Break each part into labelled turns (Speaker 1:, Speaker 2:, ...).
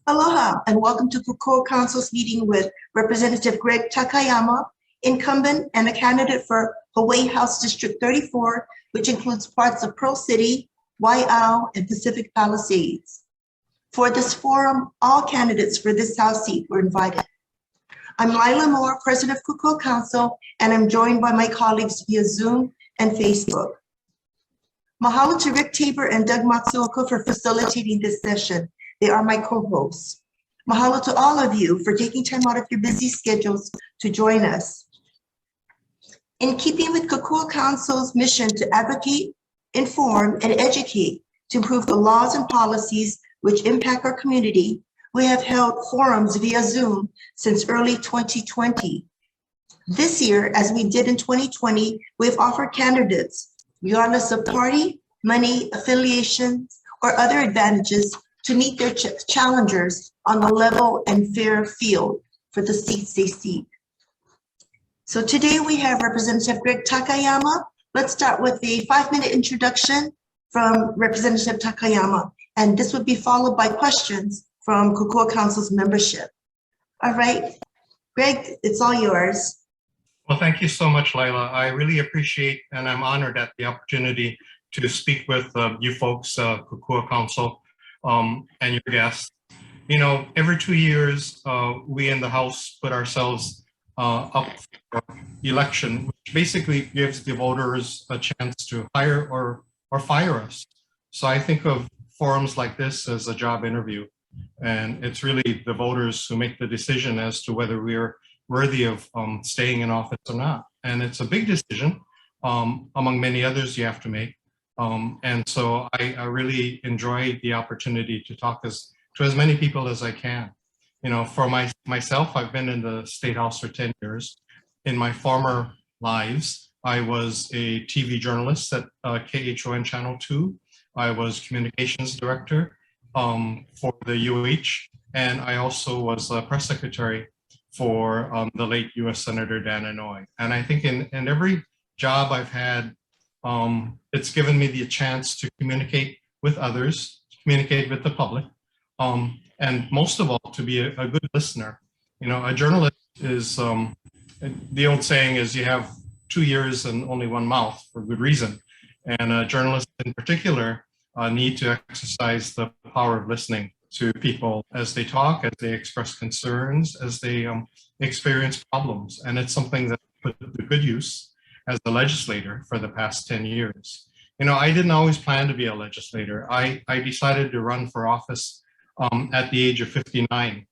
Speaker 1: Aloha and welcome to Kokua Council's meeting with Representative Gregg Takayama, incumbent and a candidate for Hawaii House District 34, which includes parts of Pearl City, Waiau, and Pacific Palisades. For this forum, all candidates for this House seat were invited. I'm Lila Mower, President of Kokua Council, and I'm joined by my colleagues via Zoom and Facebook. Mahalo to Rick Tabor and Doug Matsuoka for facilitating this session. They are my co-hosts. Mahalo to all of you for taking time out of your busy schedules to join us. In keeping with Kokua Council's mission to advocate, inform, and educate to improve the laws and policies which impact our community, we have held forums via Zoom since early 2020. This year, as we did in 2020, we've offered candidates, regardless of party, money, affiliations, or other advantages, to meet their challengers on a level and fair field for the seats they seek. So today we have Representative Gregg Takayama. Let's start with a 5-minute introduction from Representative Takayama, and this would be followed by questions from Kokua Council's membership. All right, Greg, it's all yours.
Speaker 2: Well, thank you so much, Lila. I really appreciate and I'm honored at the opportunity to speak with you folks, Kokua Council, and your guests. You know, every 2 years, we in the House put ourselves up for election, which basically gives the voters a chance to hire or fire us. So I think of forums like this as a job interview, and it's really the voters who make the decision as to whether we are worthy of staying in office or not. And it's a big decision among many others you have to make. And so I really enjoy the opportunity to talk to as many people as I can. You know, for myself, I've been in the State House for 10 years. In my former lives, I was a TV journalist at KHON Channel 2. I was communications director for the UH, and I also was a press secretary for the late US Senator Dan Inouye. And I think in every job I've had, it's given me the chance to communicate with others, to communicate with the public, and most of all, to be a good listener. You know, a journalist is, the old saying is you have 2 ears and only one mouth for good reason. And a journalist in particular need to exercise the power of listening to people as they talk, as they express concerns, as they experience problems. And it's something that I put to good use as a legislator for the past 10 years. You know, I didn't always plan to be a legislator. I decided to run for office at the age of 59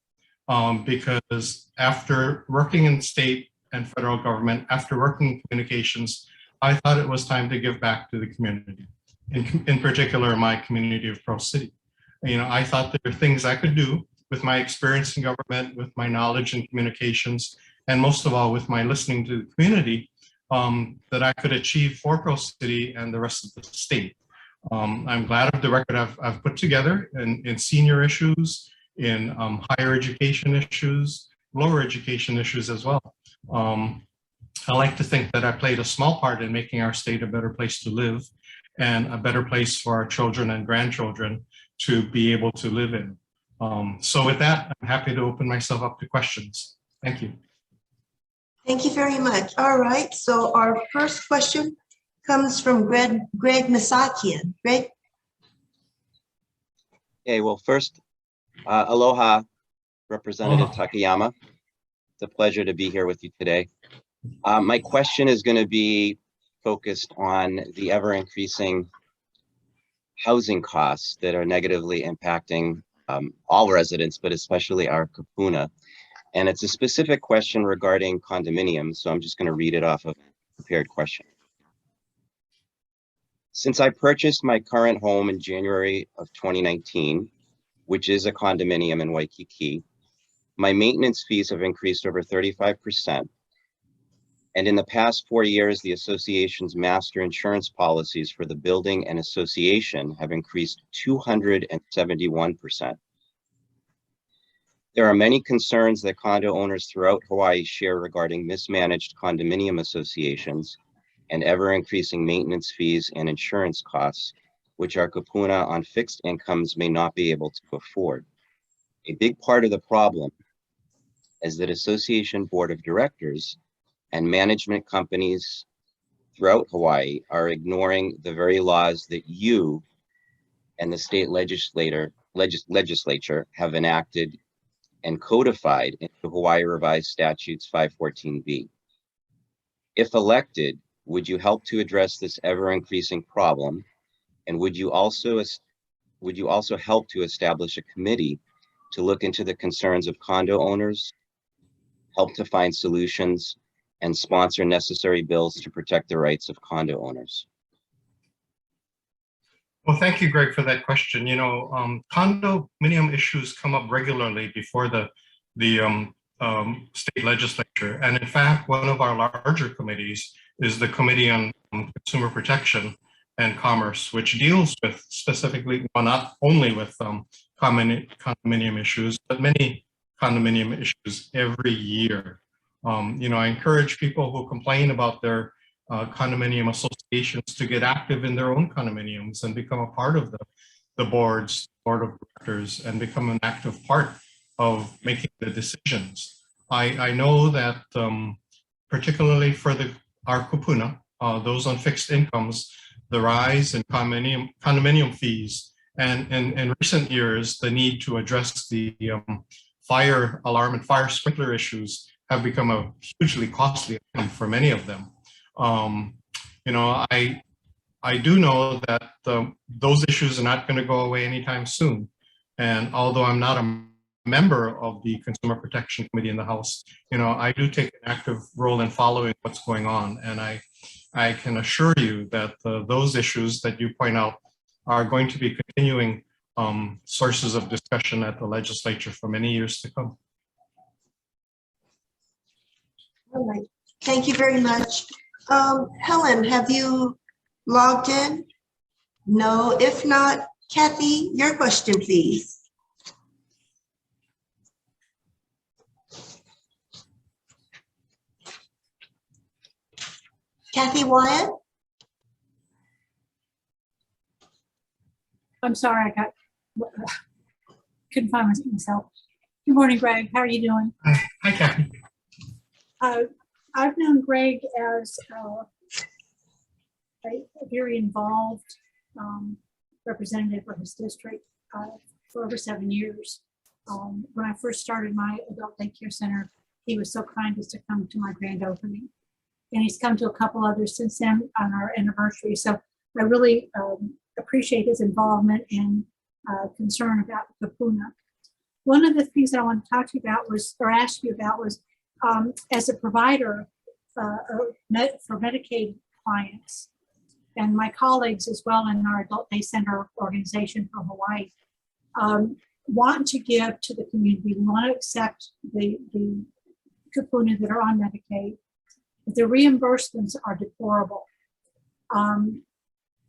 Speaker 2: because after working in state and federal government, after working in communications, I thought it was time to give back to the community, in particular, my community of Pearl City. You know, I thought there were things I could do with my experience in government, with my knowledge in communications, and most of all, with my listening to the community, that I could achieve for Pearl City and the rest of the state. I'm glad of the record I've put together in senior issues, in higher education issues, lower education issues as well. I like to think that I played a small part in making our state a better place to live and a better place for our children and grandchildren to be able to live in. So with that, I'm happy to open myself up to questions. Thank you.
Speaker 1: Thank you very much. All right, so our first question comes from Greg Misakian. Greg?
Speaker 3: Okay, well, first, aloha, Representative Takayama. It's a pleasure to be here with you today. My question is going to be focused on the ever-increasing housing costs that are negatively impacting all residents, but especially our kūpuna. And it's a specific question regarding condominiums, so I'm just going to read it off of a prepared question. Since I purchased my current home in January of 2019, which is a condominium in Waikiki, my maintenance fees have increased over 35%. And in the past 4 years, the association's master insurance policies for the building and association have increased 271%. There are many concerns that condo owners throughout Hawaii share regarding mismanaged condominium associations and ever-increasing maintenance fees and insurance costs, which our kūpuna on fixed incomes may not be able to afford. A big part of the problem is that association board of directors and management companies throughout Hawaii are ignoring the very laws that you and the state legislature have enacted and codified into Hawaii Revised Statutes 514B. If elected, would you help to address this ever-increasing problem? And would you also help to establish a committee to look into the concerns of condo owners, help to find solutions, and sponsor necessary bills to protect the rights of condo owners?
Speaker 2: Well, thank you, Greg, for that question. You know, condominium issues come up regularly before the state legislature. And in fact, one of our larger committees is the Committee on Consumer Protection and Commerce, which deals with specifically, well, not only with condominium issues, but many condominium issues every year. You know, I encourage people who complain about their condominium associations to get active in their own condominiums and become a part of the board of directors and become an active part of making the decisions. I know that particularly for our kūpuna, those on fixed incomes, the rise in condominium fees, and in recent years, the need to address the fire alarm and fire sprinkler issues have become a hugely costly item for many of them. You know, I do know that those issues are not going to go away anytime soon. And although I'm not a member of the Consumer Protection Committee in the House, you know, I do take an active role in following what's going on. And I can assure you that those issues that you point out are going to be continuing sources of discussion at the legislature for many years to come.
Speaker 1: All right, thank you very much. Helen, have you logged in? No, if not, Kathy, your question, please. Kathy Wyatt?
Speaker 4: I'm sorry, couldn't find myself. Good morning, Greg. How are you doing?
Speaker 2: Hi, Kathy.
Speaker 4: I've known Greg as a very involved representative of his district for over 7 years. When I first started my adult daycare center, he was so kind as to come to my grand opening. And he's come to a couple others since then on our anniversary. So I really appreciate his involvement and concern about kūpuna. One of the things that I want to talk to you about was, or ask you about was, as a provider for Medicaid clients and my colleagues as well in our adult day center organization for Hawaii, want to give to the community. We want to accept the kūpuna that are on Medicaid. But the reimbursements are deplorable.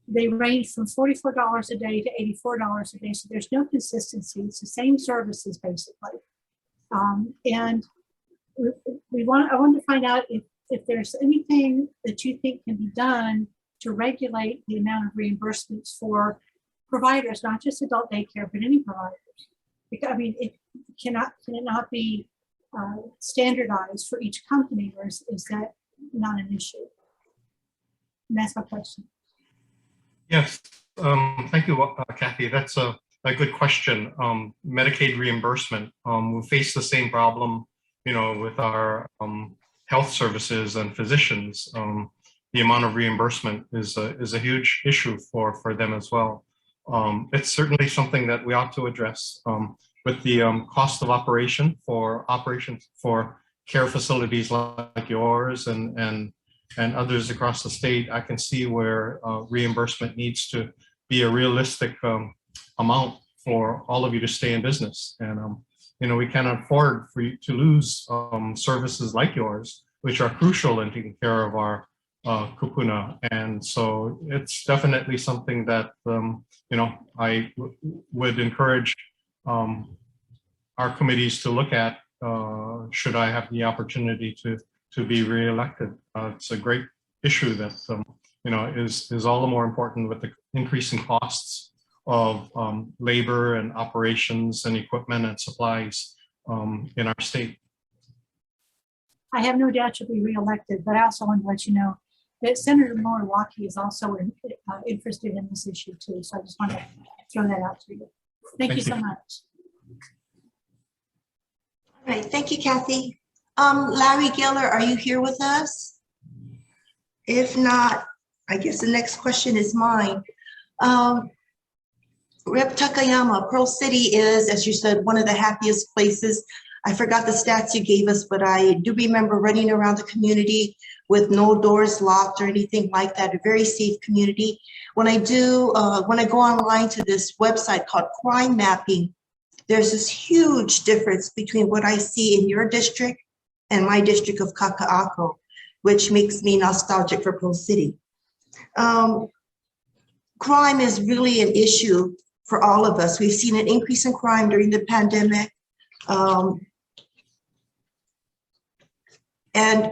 Speaker 4: They range from $44 a day to $84 a day, so there's no consistency. It's the same services basically. And I want to find out if there's anything that you think can be done to regulate the amount of reimbursements for providers, not just adult daycare, but any providers. Because I mean, can it not be standardized for each company, or is that not an issue? And that's my question.
Speaker 2: Yes, thank you, Kathy. That's a good question. Medicaid reimbursement, we face the same problem, you know, with our health services and physicians. The amount of reimbursement is a huge issue for them as well. It's certainly something that we ought to address with the cost of operations for care facilities like yours and others across the state. I can see where reimbursement needs to be a realistic amount for all of you to stay in business. And you know, we cannot afford for you to lose services like yours, which are crucial in taking care of our kūpuna. And so it's definitely something that you know, I would encourage our committees to look at should I have the opportunity to be reelected. It's a great issue that you know, is all the more important with the increasing costs of labor and operations and equipment and supplies in our state.
Speaker 4: I have no doubt you'll be reelected, but I also want to let you know that Senator Mower is also interested in this issue too. So I just want to throw that out to you. Thank you so much.
Speaker 1: All right, thank you, Kathy. Larry Giller, are you here with us? If not, I guess the next question is mine. Rep Takayama, Pearl City is, as you said, one of the happiest places. I forgot the stats you gave us, but I do remember running around the community with no doors locked or anything like that, a very safe community. When I go online to this website called Crime Mapping, there's this huge difference between what I see in your district and my district of Kaka'ako, which makes me nostalgic for Pearl City. Crime is really an issue for all of us. We've seen an increase in crime during the pandemic. And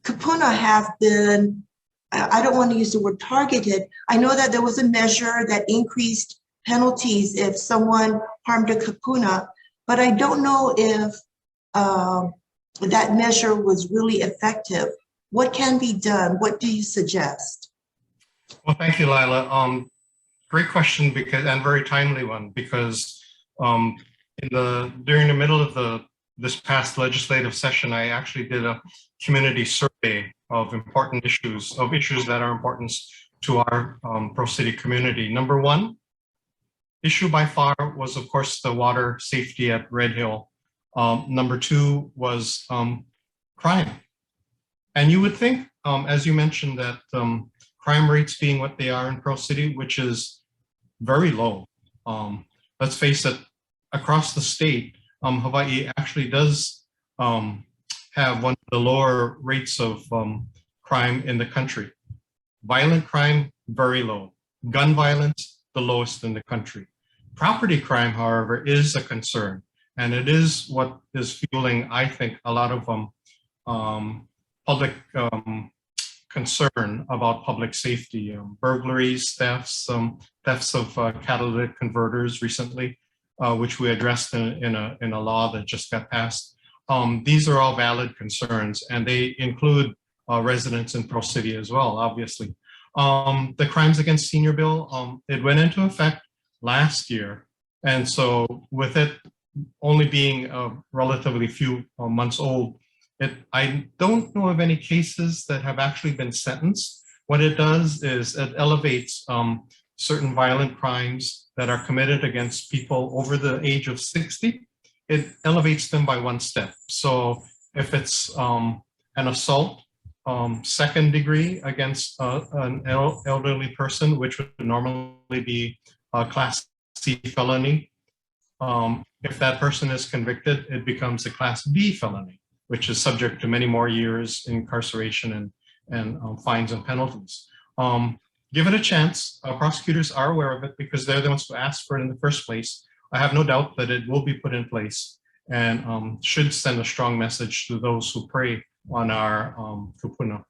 Speaker 1: kūpuna have been, I don't want to use the word targeted. I know that there was a measure that increased penalties if someone harmed a kūpuna, but I don't know if that measure was really effective. What can be done? What do you suggest?
Speaker 2: Well, thank you, Lila. Great question, and very timely one, because during the middle of this past legislative session, I actually did a community survey of important issues, that are important to our Pearl City community. Number one issue by far was, of course, the water safety at Red Hill. Number two was crime. And you would think, as you mentioned, that crime rates being what they are in Pearl City, which is very low. Let's face it, across the state, Hawaii actually does have one of the lower rates of crime in the country. Violent crime, very low. Gun violence, the lowest in the country. Property crime, however, is a concern. And it is what is fueling, I think, a lot of public concern about public safety. Burglaries, thefts, thefts of catalytic converters recently, which we addressed in a law that just got passed. These are all valid concerns, and they include residents in Pearl City as well, obviously. The Crimes Against Senior Bill, it went into effect last year. And so with it only being relatively few months old, I don't know of any cases that have actually been sentenced. What it does is it elevates certain violent crimes that are committed against people over the age of 60. It elevates them by one step. So if it's an assault, second degree against an elderly person, which would normally be a Class C felony, if that person is convicted, it becomes a Class B felony, which is subject to many more years incarceration and fines and penalties. Give it a chance. Prosecutors are aware of it because they're the ones who asked for it in the first place. I have no doubt that it will be put in place and should send a strong message to those who prey on our kūpuna.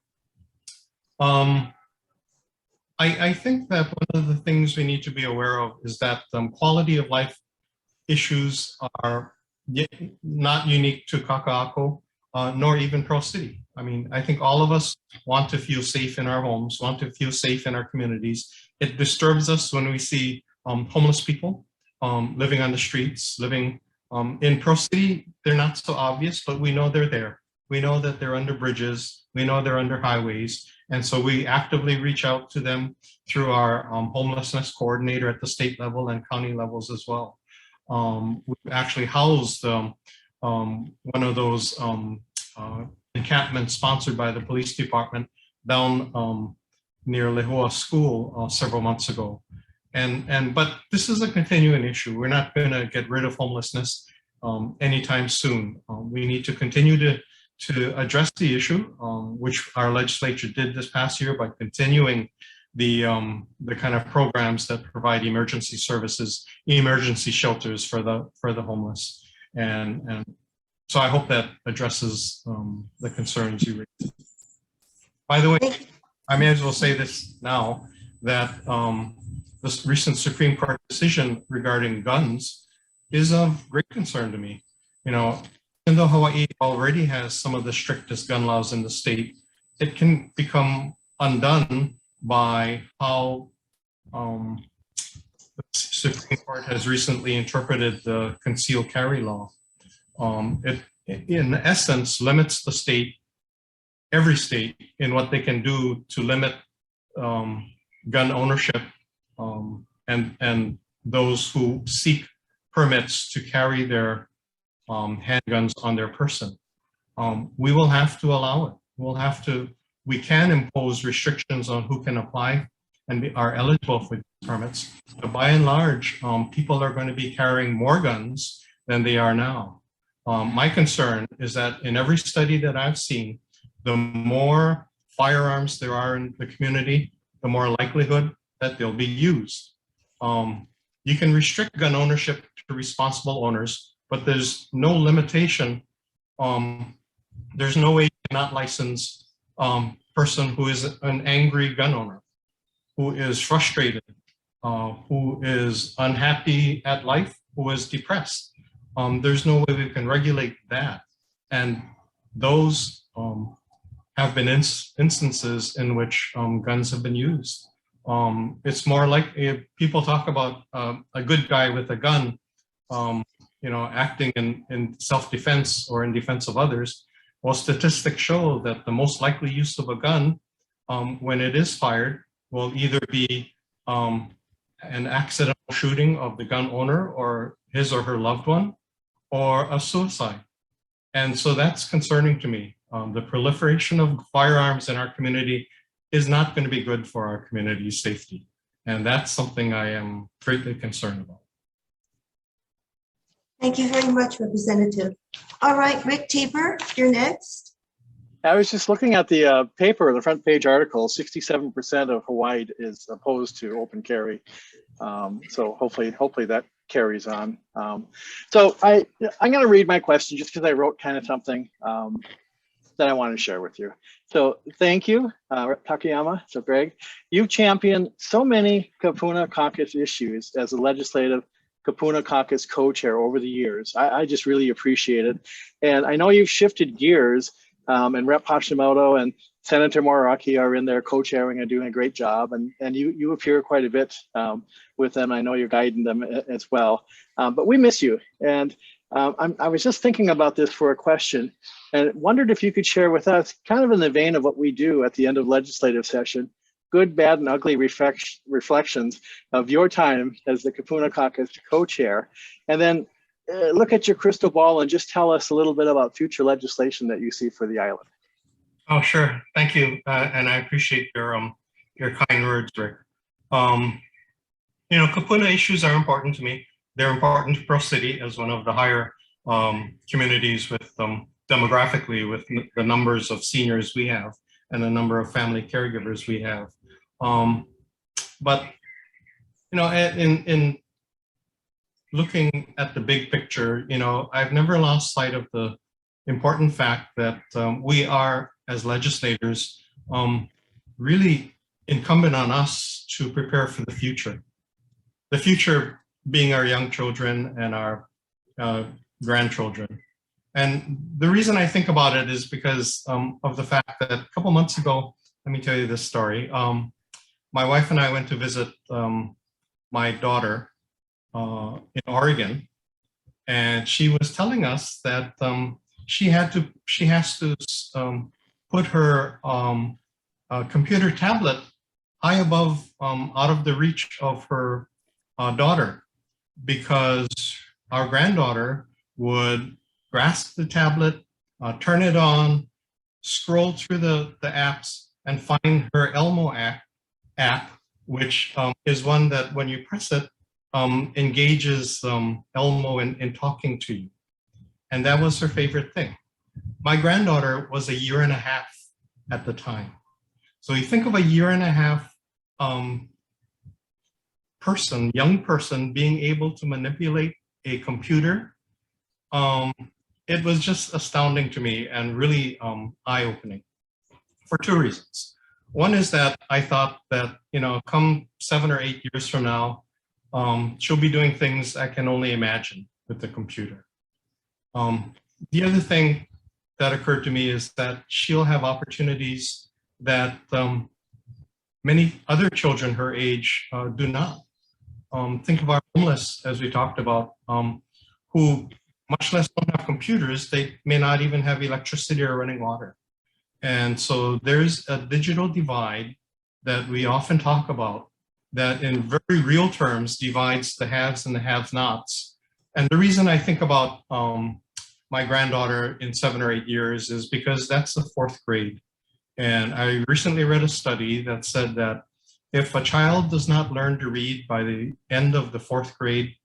Speaker 2: I think that one of the things we need to be aware of is that quality of life issues are not unique to Kaka'ako, nor even Pearl City. I mean, I think all of us want to feel safe in our homes, want to feel safe in our communities. It disturbs us when we see homeless people living on the streets, living in Pearl City. They're not so obvious, but we know they're there. We know that they're under bridges. We know they're under highways. And so we actively reach out to them through our homelessness coordinator at the state level and county levels as well. We actually housed one of those encampments sponsored by the police department down near Lehua School several months ago. But this is a continuing issue. We're not going to get rid of homelessness anytime soon. We need to continue to address the issue, which our legislature did this past year by continuing the kind of programs that provide emergency services, emergency shelters for the homeless. And so I hope that addresses the concerns you raised. By the way, I may as well say this now, that this recent Supreme Court decision regarding guns is of great concern to me. You know, even though Hawaii already has some of the strictest gun laws in the state, it can become undone by how the Supreme Court has recently interpreted the concealed carry law. It, in essence, limits the state, every state, in what they can do to limit gun ownership and those who seek permits to carry their handguns on their person. We will have to allow it. We can impose restrictions on who can apply and are eligible for permits. But by and large, people are going to be carrying more guns than they are now. My concern is that in every study that I've seen, the more firearms there are in the community, the more likelihood that they'll be used. You can restrict gun ownership to responsible owners, but there's no limitation. There's no way you cannot license person who is an angry gun owner, who is frustrated, who is unhappy at life, who is depressed. There's no way we can regulate that. And those have been instances in which guns have been used. It's more like if people talk about a good guy with a gun, you know, acting in self-defense or in defense of others. Well, statistics show that the most likely use of a gun when it is fired will either be an accidental shooting of the gun owner or his or her loved one, or a suicide. And so that's concerning to me. The proliferation of firearms in our community is not going to be good for our community's safety. And that's something I am greatly concerned about.
Speaker 1: Thank you very much, Representative. All right, Rick Tabor, you're next.
Speaker 5: I was just looking at the paper, the front page article, 67% of Hawaii is opposed to open carry. So hopefully that carries on. So I'm going to read my question just because I wrote kind of something that I want to share with you. So thank you, Takayama. So Greg, you championed so many Kūpuna caucus issues as a legislative Kūpuna caucus co-chair over the years. I just really appreciate it. And I know you've shifted gears and Rep. Hashimoto and Senator Moriarty are in there co-chairing and doing a great job. And you appear quite a bit with them. I know you're guiding them as well. But we miss you. And I was just thinking about this for a question and wondered if you could share with us, kind of in the vein of what we do at the end of legislative session, good, bad, and ugly reflections of your time as the Kūpuna caucus co-chair. And then look at your crystal ball and just tell us a little bit about future legislation that you see for the island.
Speaker 2: Oh, sure. Thank you. And I appreciate your kind words, Rick. You know, Kūpuna issues are important to me. They're important to Pro City as one of the higher communities with demographically with the numbers of seniors we have and the number of family caregivers we have. But, you know, in looking at the big picture, you know, I've never lost sight of the important fact that we are, as legislators, really incumbent on us to prepare for the future. The future being our young children and our grandchildren. And the reason I think about it is because of the fact that a couple months ago, let me tell you this story. My wife and I went to visit my daughter in Oregon, and she was telling us that she has to put her computer tablet high above, out of the reach of her daughter, because our granddaughter would grasp the tablet, turn it on, scroll through the apps, and find her Elmo app, which is one that when you press it, engages Elmo in talking to you. And that was her favorite thing. My granddaughter was 1.5 years at the time. So you think of 1.5 years young person being able to manipulate a computer. It was just astounding to me and really eye-opening for two reasons. One is that I thought that, you know, come 7 or 8 years from now, she'll be doing things I can only imagine with the computer. The other thing that occurred to me is that she'll have opportunities that many other children her age do not. Think of our homeless, as we talked about, who much less don't have computers, they may not even have electricity or running water. And so there's a digital divide that we often talk about that in very real terms divides the haves and the have-nots. And the reason I think about my granddaughter in 7 or 8 years is because that's the 4th grade. And I recently read a study that said that if a child does not learn to read by the end of the 4th grade,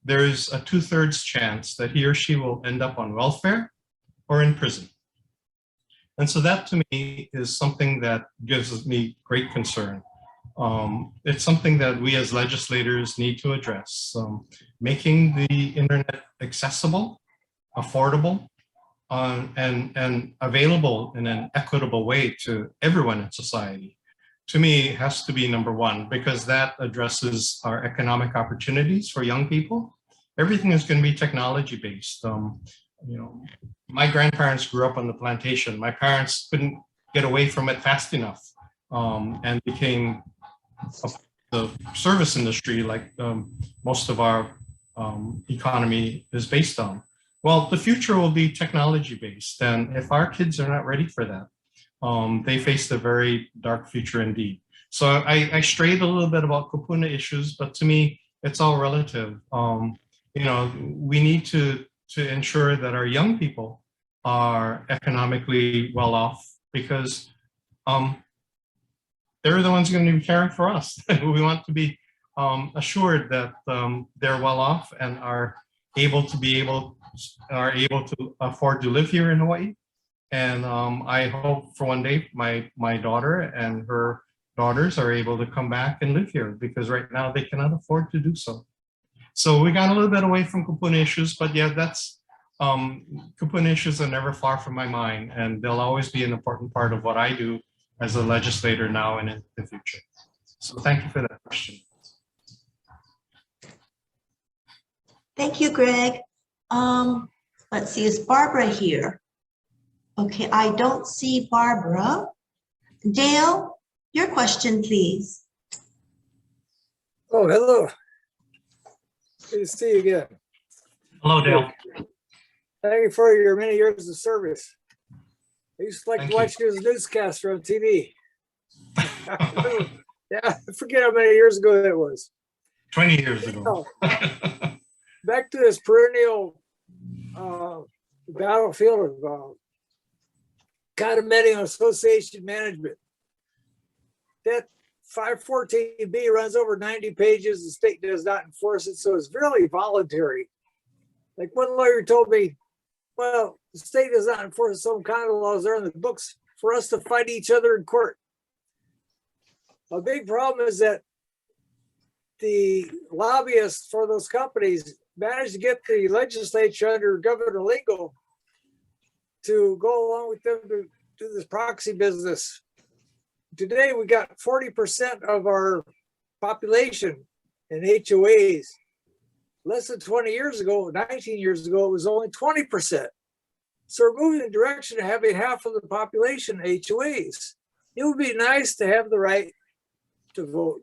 Speaker 2: there's a 2/3 chance that he or she will end up on welfare or in prison. And so that to me is something that gives me great concern. It's something that we as legislators need to address. Making the internet accessible, affordable, and available in an equitable way to everyone in society, to me, has to be number one, because that addresses our economic opportunities for young people. Everything is going to be technology based. You know, my grandparents grew up on the plantation. My parents couldn't get away from it fast enough, and became the service industry like most of our economy is based on. Well, the future will be technology based, and if our kids are not ready for that, they face a very dark future indeed. So I strayed a little bit about kūpuna issues, but to me, it's all relative. You know, we need to ensure that our young people are economically well off, because they're the ones going to be caring for us. We want to be assured that they're well off and are able to afford to live here in Hawaii. And I hope for one day my daughter and her daughters are able to come back and live here, because right now they cannot afford to do so. So we got a little bit away from kūpuna issues, but yeah, that's kūpuna issues are never far from my mind, and they'll always be an important part of what I do as a legislator now and in the future. So thank you for that question.
Speaker 1: Thank you, Greg. Let's see, is Barbara here? Okay, I don't see Barbara. Dale, your question, please.
Speaker 6: Oh, hello. Good to see you again.
Speaker 2: Hello, Dale.
Speaker 6: Thank you for your many years of service. I used to like
Speaker 2: Thank
Speaker 6: to watch you as a newscaster on TV. Yeah, I forget how many years ago that was.
Speaker 2: 20 years ago.
Speaker 6: Back to this perennial battlefield of condominium association management. That 514B runs over 90 pages. The state does not enforce it, so it's really voluntary. Like one lawyer told me, well, the state does not enforce some condo laws. They're in the books for us to fight each other in court. A big problem is that the lobbyists for those companies managed to get the legislature under Governor Lingo to go along with them to do this proxy business. Today, we got 40% of our population in HOAs. Less than 20 years ago, 19 years ago, it was only 20%. So we're moving in the direction of having half of the population HOAs. It would be nice to have the right to vote.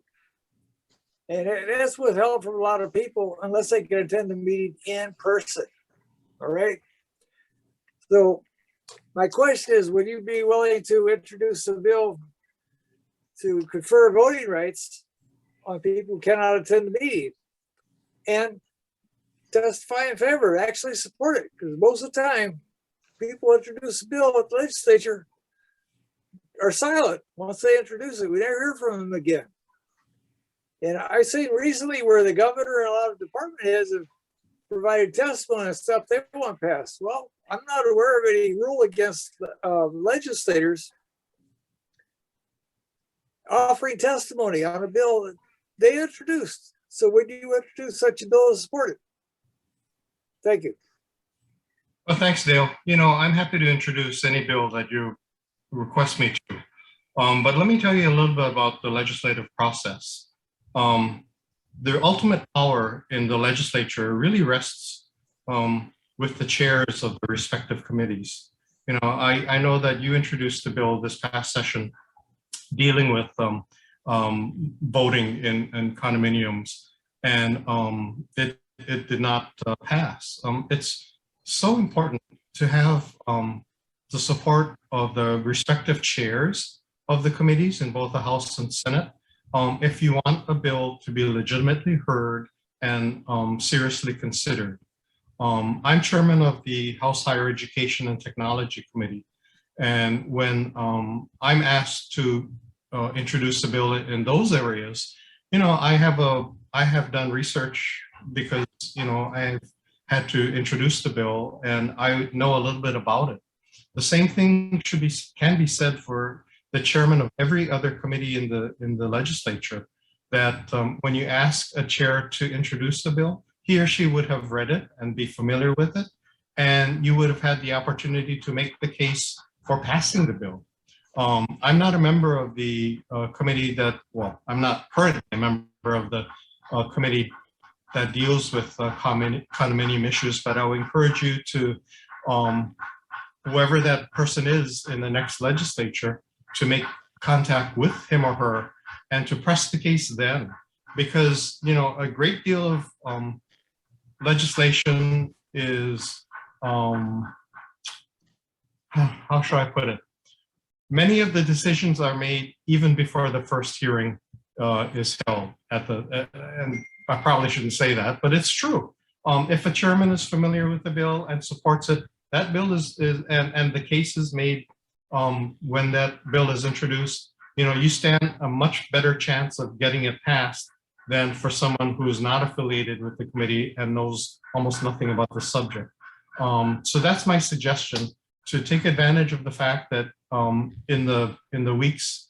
Speaker 6: And that's withheld from a lot of people unless they can attend the meeting in person. All right. So my question is, would you be willing to introduce a bill to confer voting rights on people who cannot attend the meeting and testify in favor, actually support it? Because most of the time, people introduce a bill at the legislature are silent. Once they introduce it, we never hear from them again. And I've seen recently where the governor and a lot of department heads have provided testimony and stuff they want passed. Well, I'm not aware of any rule against legislators offering testimony on a bill that they introduced. So would you introduce such a bill and support it? Thank you.
Speaker 2: Well, thanks, Dale. You know, I'm happy to introduce any bill that you request me to. But let me tell you a little bit about the legislative process. The ultimate power in the legislature really rests with the chairs of the respective committees. You know, I know that you introduced a bill this past session dealing with voting in condominiums, and it did not pass. It's so important to have the support of the respective chairs of the committees in both the House and Senate. If you want a bill to be legitimately heard and seriously considered. I'm chairman of the House Higher Education and Technology Committee. And when I'm asked to introduce a bill in those areas, you know, I have done research because, you know, I've had to introduce the bill and I know a little bit about it. The same thing can be said for the chairman of every other committee in the legislature, that when you ask a chair to introduce a bill, he or she would have read it and be familiar with it, and you would have had the opportunity to make the case for passing the bill. I'm not a member of the committee that, well, I'm not currently a member of the committee that deals with condominium issues, but I would encourage you to, whoever that person is in the next legislature, to make contact with him or her and to press the case then. Because, you know, a great deal of legislation is, how shall I put it? Many of the decisions are made even before the first hearing is held and I probably shouldn't say that, but it's true. If a chairman is familiar with the bill and supports it, that bill is and the case is made when that bill is introduced, you know, you stand a much better chance of getting it passed than for someone who is not affiliated with the committee and knows almost nothing about the subject. So that's my suggestion, to take advantage of the fact that in the weeks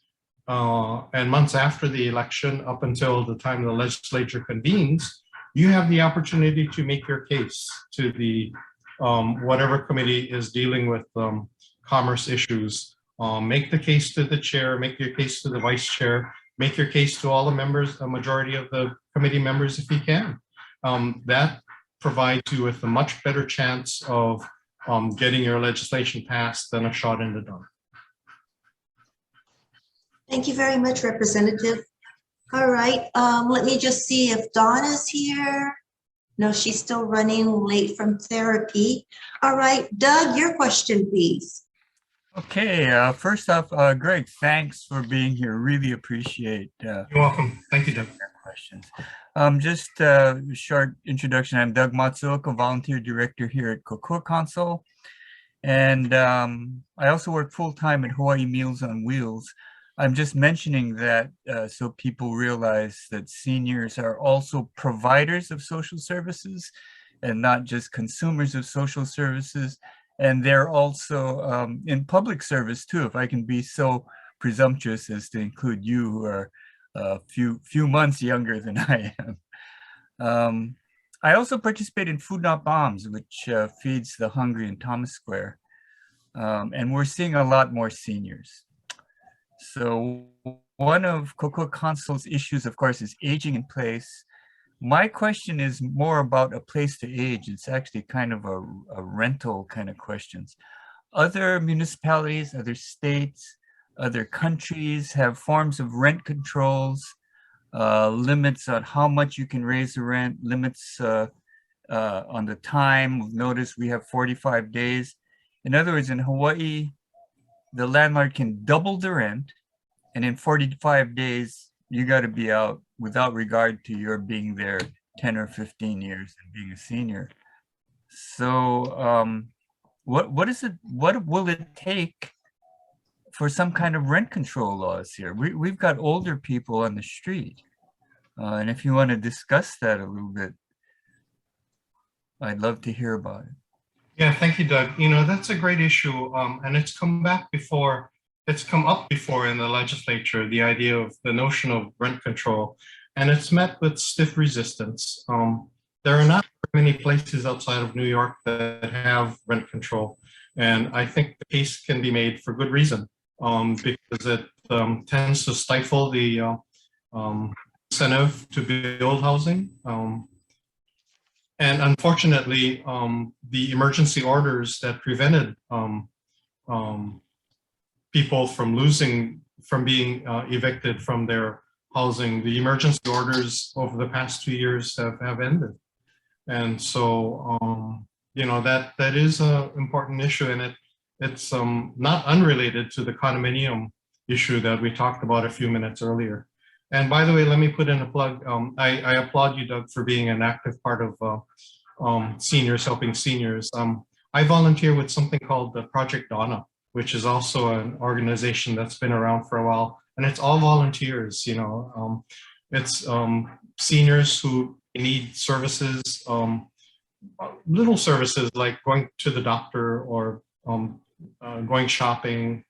Speaker 2: and months after the election, up until the time the legislature convenes, you have the opportunity to make your case to the whatever committee is dealing with commerce issues. Make the case to the chair, make your case to the vice chair, make your case to all the members, a majority of the committee members if you can. That provides you with a much better chance of getting your legislation passed than a shot in the dark.
Speaker 1: Thank you very much, Representative. All right, let me just see if Dawn is here. No, she's still running late from therapy. All right, Doug, your question, please.
Speaker 7: Okay, first off, Greg, thanks for being here. Really appreciate
Speaker 2: You're welcome. Thank you, Doug.
Speaker 7: questions. Just a short introduction. I'm Doug Matsuoka, volunteer director here at Kokua Council. And I also work full-time at Hawaii Meals on Wheels. I'm just mentioning that so people realize that seniors are also providers of social services and not just consumers of social services. And they're also in public service too, if I can be so presumptuous as to include you, who are a few months younger than I am. I also participate in Food Not Bombs, which feeds the hungry in Thomas Square. And we're seeing a lot more seniors. So one of Kokua Council's issues, of course, is aging in place. My question is more about a place to age. It's actually kind of a rental kind of questions. Other municipalities, other states, other countries have forms of rent controls, limits on how much you can raise the rent, limits on the time of notice. We have 45 days. In other words, in Hawaii, the landlord can double the rent, and in 45 days, you got to be out without regard to your being there 10 or 15 years and being a senior. So what will it take for some kind of rent control laws here? We've got older people on the street. And if you want to discuss that a little bit, I'd love to hear about it.
Speaker 2: Yeah, thank you, Doug. You know, that's a great issue, and it's come up before in the legislature, the idea of the notion of rent control, and it's met with stiff resistance. There are not many places outside of New York that have rent control, and I think the case can be made for good reason, because it tends to stifle the incentive to build housing. And unfortunately, the emergency orders that prevented people from being evicted from their housing, the emergency orders over the past 2 years have ended. And so, you know, that is an important issue, and it's not unrelated to the condominium issue that we talked about a few minutes earlier. And by the way, let me put in a plug. I applaud you, Doug, for being an active part of seniors, helping seniors. I volunteer with something called the Project Donna, which is also an organization that's been around for a while, and it's all volunteers. You know, it's seniors who need services, little services like going to the doctor or going shopping,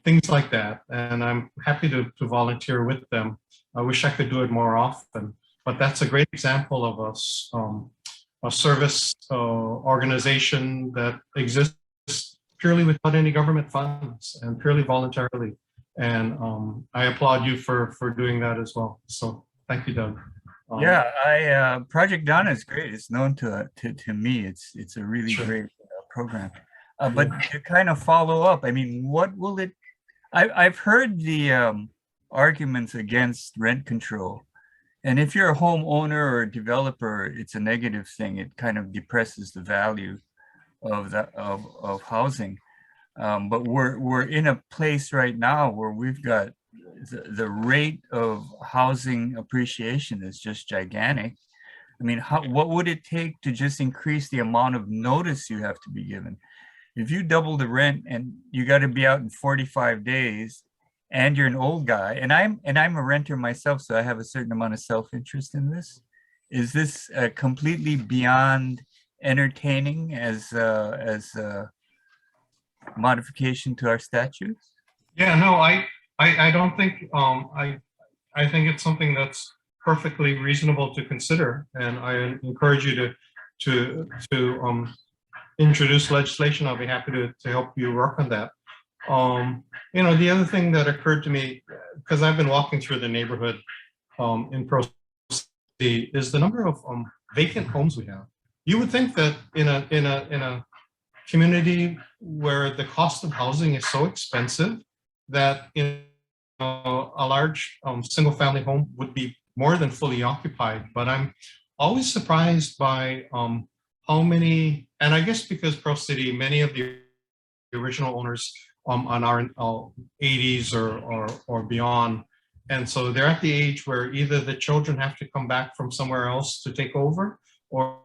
Speaker 2: things like that. And I'm happy to volunteer with them. I wish I could do it more often, but that's a great example of a service organization that exists purely without any government funds and purely voluntarily. And I applaud you for doing that as well. So thank you, Doug.
Speaker 7: Yeah, Project Donna is great. It's known to me. It's a really
Speaker 2: Sure.
Speaker 7: great program. But to kind of follow up, I mean, what will it? I've heard the arguments against rent control, and if you're a homeowner or a developer, it's a negative thing. It kind of depresses the value of of housing. But we're in a place right now where we've got the rate of housing appreciation is just gigantic. I mean, what would it take to just increase the amount of notice you have to be given? If you double the rent and you got to be out in 45 days and you're an old guy, and I'm a renter myself, so I have a certain amount of self-interest in this. Is this completely beyond entertaining as a modification to our statutes?
Speaker 2: Yeah, no, I don't think, I think it's something that's perfectly reasonable to consider. And I encourage you to introduce legislation. I'll be happy to help you work on that. You know, the other thing that occurred to me, because I've been walking through the neighborhood in Pro City, is the number of vacant homes we have. You would think that in a community where the cost of housing is so expensive that a large single-family home would be more than fully occupied. But I'm always surprised by how many, and I guess because Pro City, many of the original owners are in 80s or beyond. And so they're at the age where either the children have to come back from somewhere else to take over, or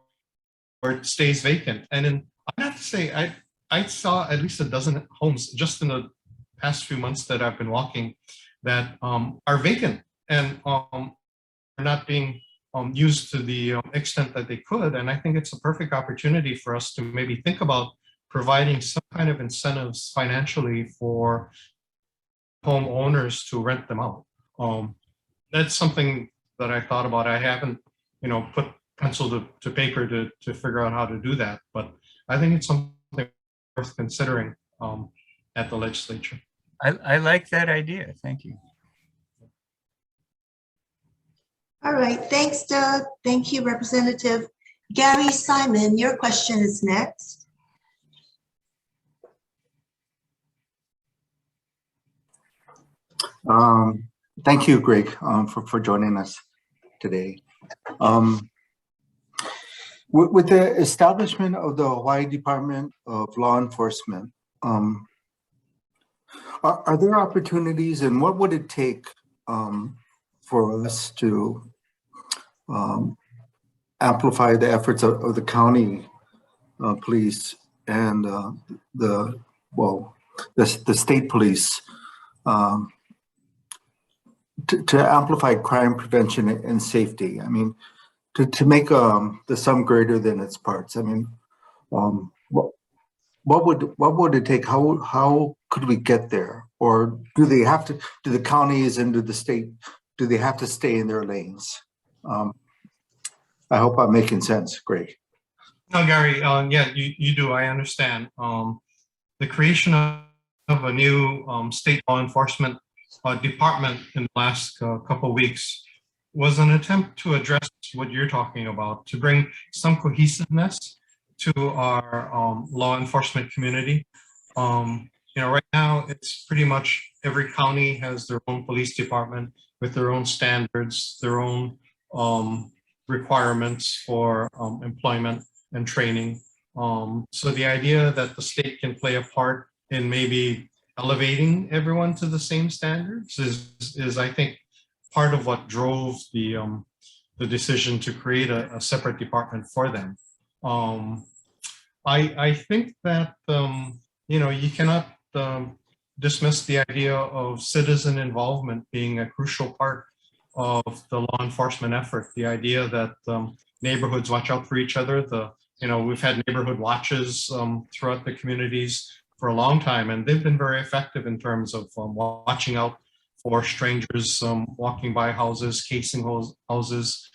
Speaker 2: it stays vacant. And I have to say, I saw at least a dozen homes just in the past few months that I've been walking that are vacant and are not being used to the extent that they could. And I think it's a perfect opportunity for us to maybe think about providing some kind of incentives financially for homeowners to rent them out. That's something that I thought about. I haven't, you know, put pencil to paper to figure out how to do that, but I think it's something worth considering at the legislature.
Speaker 7: I like that idea. Thank you.
Speaker 1: All right, thanks, Doug. Thank you, Representative. Gary Simon, your question is next.
Speaker 8: Thank you, Greg, for joining us today. With the establishment of the Hawaii Department of Law Enforcement, are there opportunities, and what would it take for us to amplify the efforts of the county police and the state police to amplify crime prevention and safety? I mean, to make the sum greater than its parts. I mean, what would it take? How could we get there? Or do they have to? Do the counties and do the state? Do they have to stay in their lanes? I hope I'm making sense, Greg.
Speaker 2: No, Gary. Yeah, you do. I understand. The creation of a new state law enforcement department in the last couple of weeks was an attempt to address what you're talking about, to bring some cohesiveness to our law enforcement community. Right now, it's pretty much every county has their own police department with their own standards, their own requirements for employment and training. So the idea that the state can play a part in maybe elevating everyone to the same standards is I think, part of what drove the decision to create a separate department for them. I think that you cannot dismiss the idea of citizen involvement being a crucial part of the law enforcement effort. The idea that neighborhoods watch out for each other. We've had neighborhood watches throughout the communities for a long time, and they've been very effective in terms of watching out for strangers walking by houses, casing houses.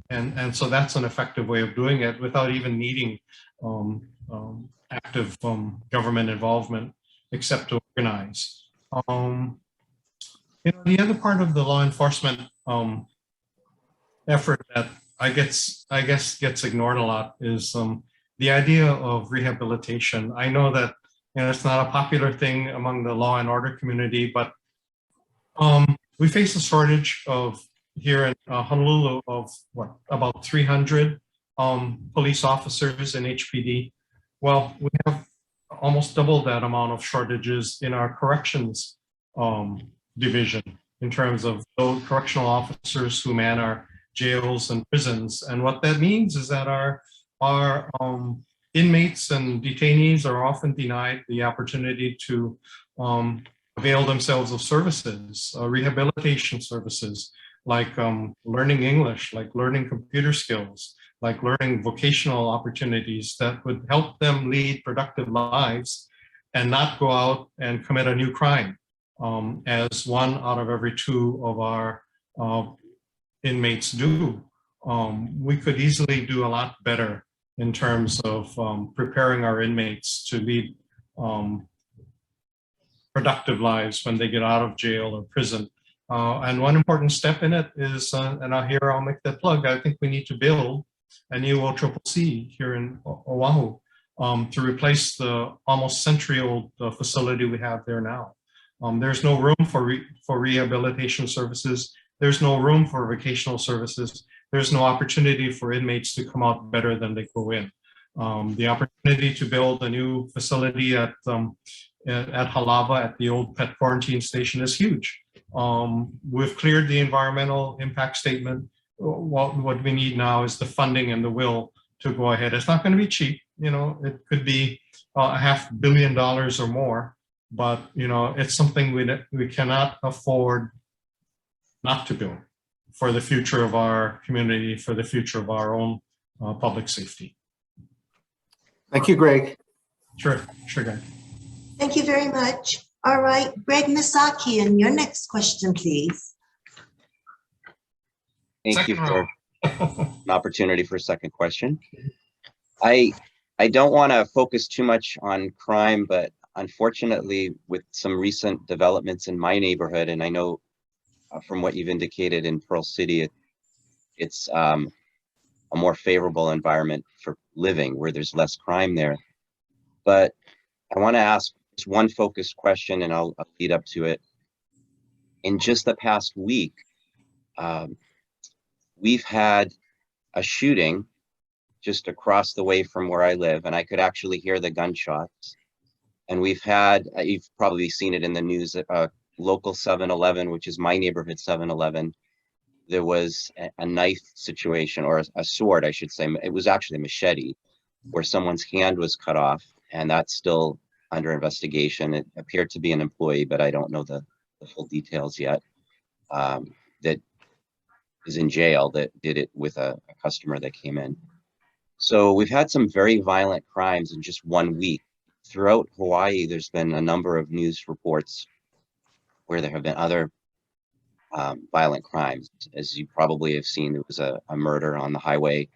Speaker 2: And so that's an effective way of doing it without even needing active government involvement, except to organize. The other part of the law enforcement effort that I guess gets ignored a lot is the idea of rehabilitation. I know that it's not a popular thing among the law and order community, but we face a shortage of here in Honolulu of about 300 police officers in HPD. Well, we have almost double that amount of shortages in our corrections division in terms of those correctional officers who man our jails and prisons. And what that means is that our inmates and detainees are often denied the opportunity to avail themselves of services, rehabilitation services, like learning English, like learning computer skills, like learning vocational opportunities that would help them lead productive lives and not go out and commit a new crime, as 1 out of every 2 of our inmates do. We could easily do a lot better in terms of preparing our inmates to lead productive lives when they get out of jail or prison. And one important step in it is, and I'll make that plug, I think we need to build a new OCCC here in Oahu to replace the almost century-old facility we have there now. There's no room for rehabilitation services. There's no room for vocational services. There's no opportunity for inmates to come out better than they go in. The opportunity to build a new facility at Halava at the old pet quarantine station is huge. We've cleared the environmental impact statement. What we need now is the funding and the will to go ahead. It's not going to be cheap. It could be $500 million or more, but it's something we cannot afford not to build for the future of our community, for the future of our own public safety.
Speaker 8: Thank you, Greg.
Speaker 2: Sure, Greg.
Speaker 1: Thank you very much. All right, Greg Misakian, your next question, please.
Speaker 3: Thank you for an opportunity for a second question. I don't want to focus too much on crime, but unfortunately, with some recent developments in my neighborhood, and I know from what you've indicated in Pearl City, it's a more favorable environment for living where there's less crime there. But I want to ask just one focused question, and I'll lead up to it. In just the past week, we've had a shooting just across the way from where I live, and I could actually hear the gunshots. And we've had, you've probably seen it in the news, local 7-Eleven, which is my neighborhood 7-Eleven. There was a knife situation, or a sword, I should say. It was actually a machete, where someone's hand was cut off, and that's still under investigation. It appeared to be an employee, but I don't know the full details yet. That is in jail, that did it with a customer that came in. So we've had some very violent crimes in just 1 week. Throughout Hawaii, there's been a number of news reports where there have been other violent crimes. As you probably have seen, there was a murder on the highway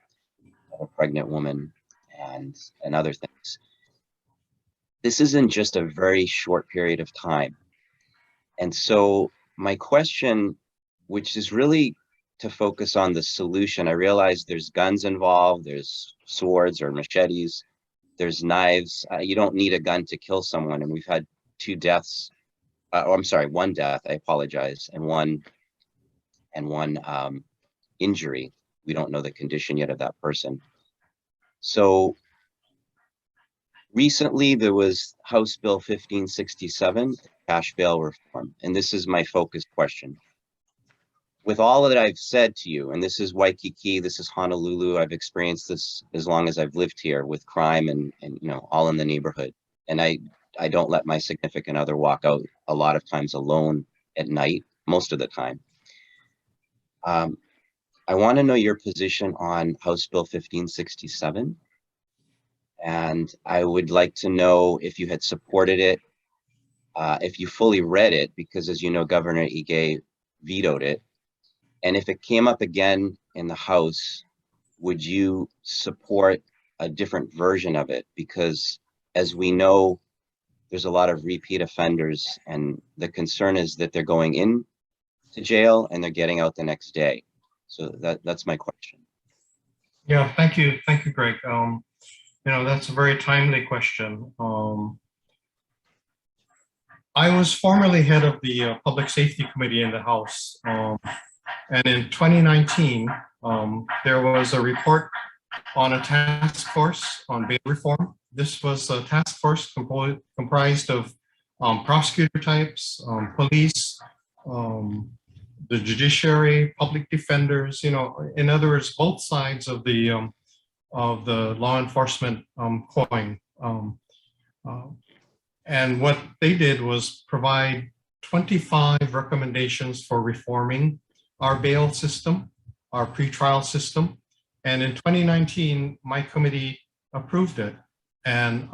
Speaker 3: of a pregnant woman and other things. This is in just a very short period of time. And so my question, which is really to focus on the solution, I realize there's guns involved, there's swords or machetes, there's knives. You don't need a gun to kill someone. And we've had 2 deaths, I'm sorry, 1 death, I apologize, and one injury. We don't know the condition yet of that person. So recently there was House Bill 1567, cash bail reform. And this is my focus question. With all that I've said to you, and this is Waikiki, this is Honolulu, I've experienced this as long as I've lived here with crime and all in the neighborhood. And I don't let my significant other walk out a lot of times alone at night, most of the time. I want to know your position on House Bill 1567. And I would like to know if you had supported it, if you fully read it, because as you know, Governor Ige vetoed it. And if it came up again in the House, would you support a different version of it? Because as we know, there's a lot of repeat offenders, and the concern is that they're going in to jail and they're getting out the next day. So that's my question.
Speaker 2: Yeah, thank you, Greg. That's a very timely question. I was formerly head of the Public Safety Committee in the House. And in 2019, there was a report on a task force on bail reform. This was a task force comprised of prosecutor types, police, the judiciary, public defenders, in other words, both sides of the law enforcement coin. And what they did was provide 25 recommendations for reforming our bail system, our pretrial system. And in 2019, my committee approved it. And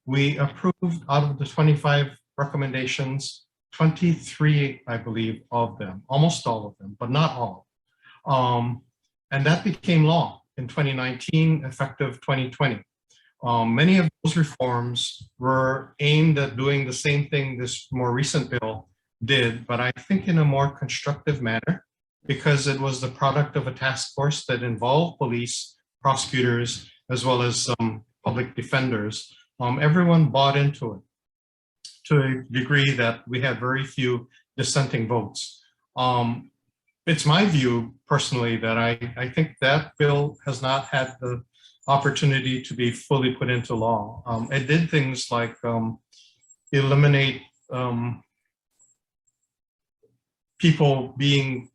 Speaker 2: we approved out of the 25 recommendations, 23, I believe, of them, almost all of them, but not all. And that became law in 2019, effective 2020. Many of those reforms were aimed at doing the same thing this more recent bill did, but I think in a more constructive manner, because it was the product of a task force that involved police, prosecutors, as well as public defenders. Everyone bought into it to a degree that we had very few dissenting votes. It's my view personally that I think that bill has not had the opportunity to be fully put into law. It did things like eliminate people being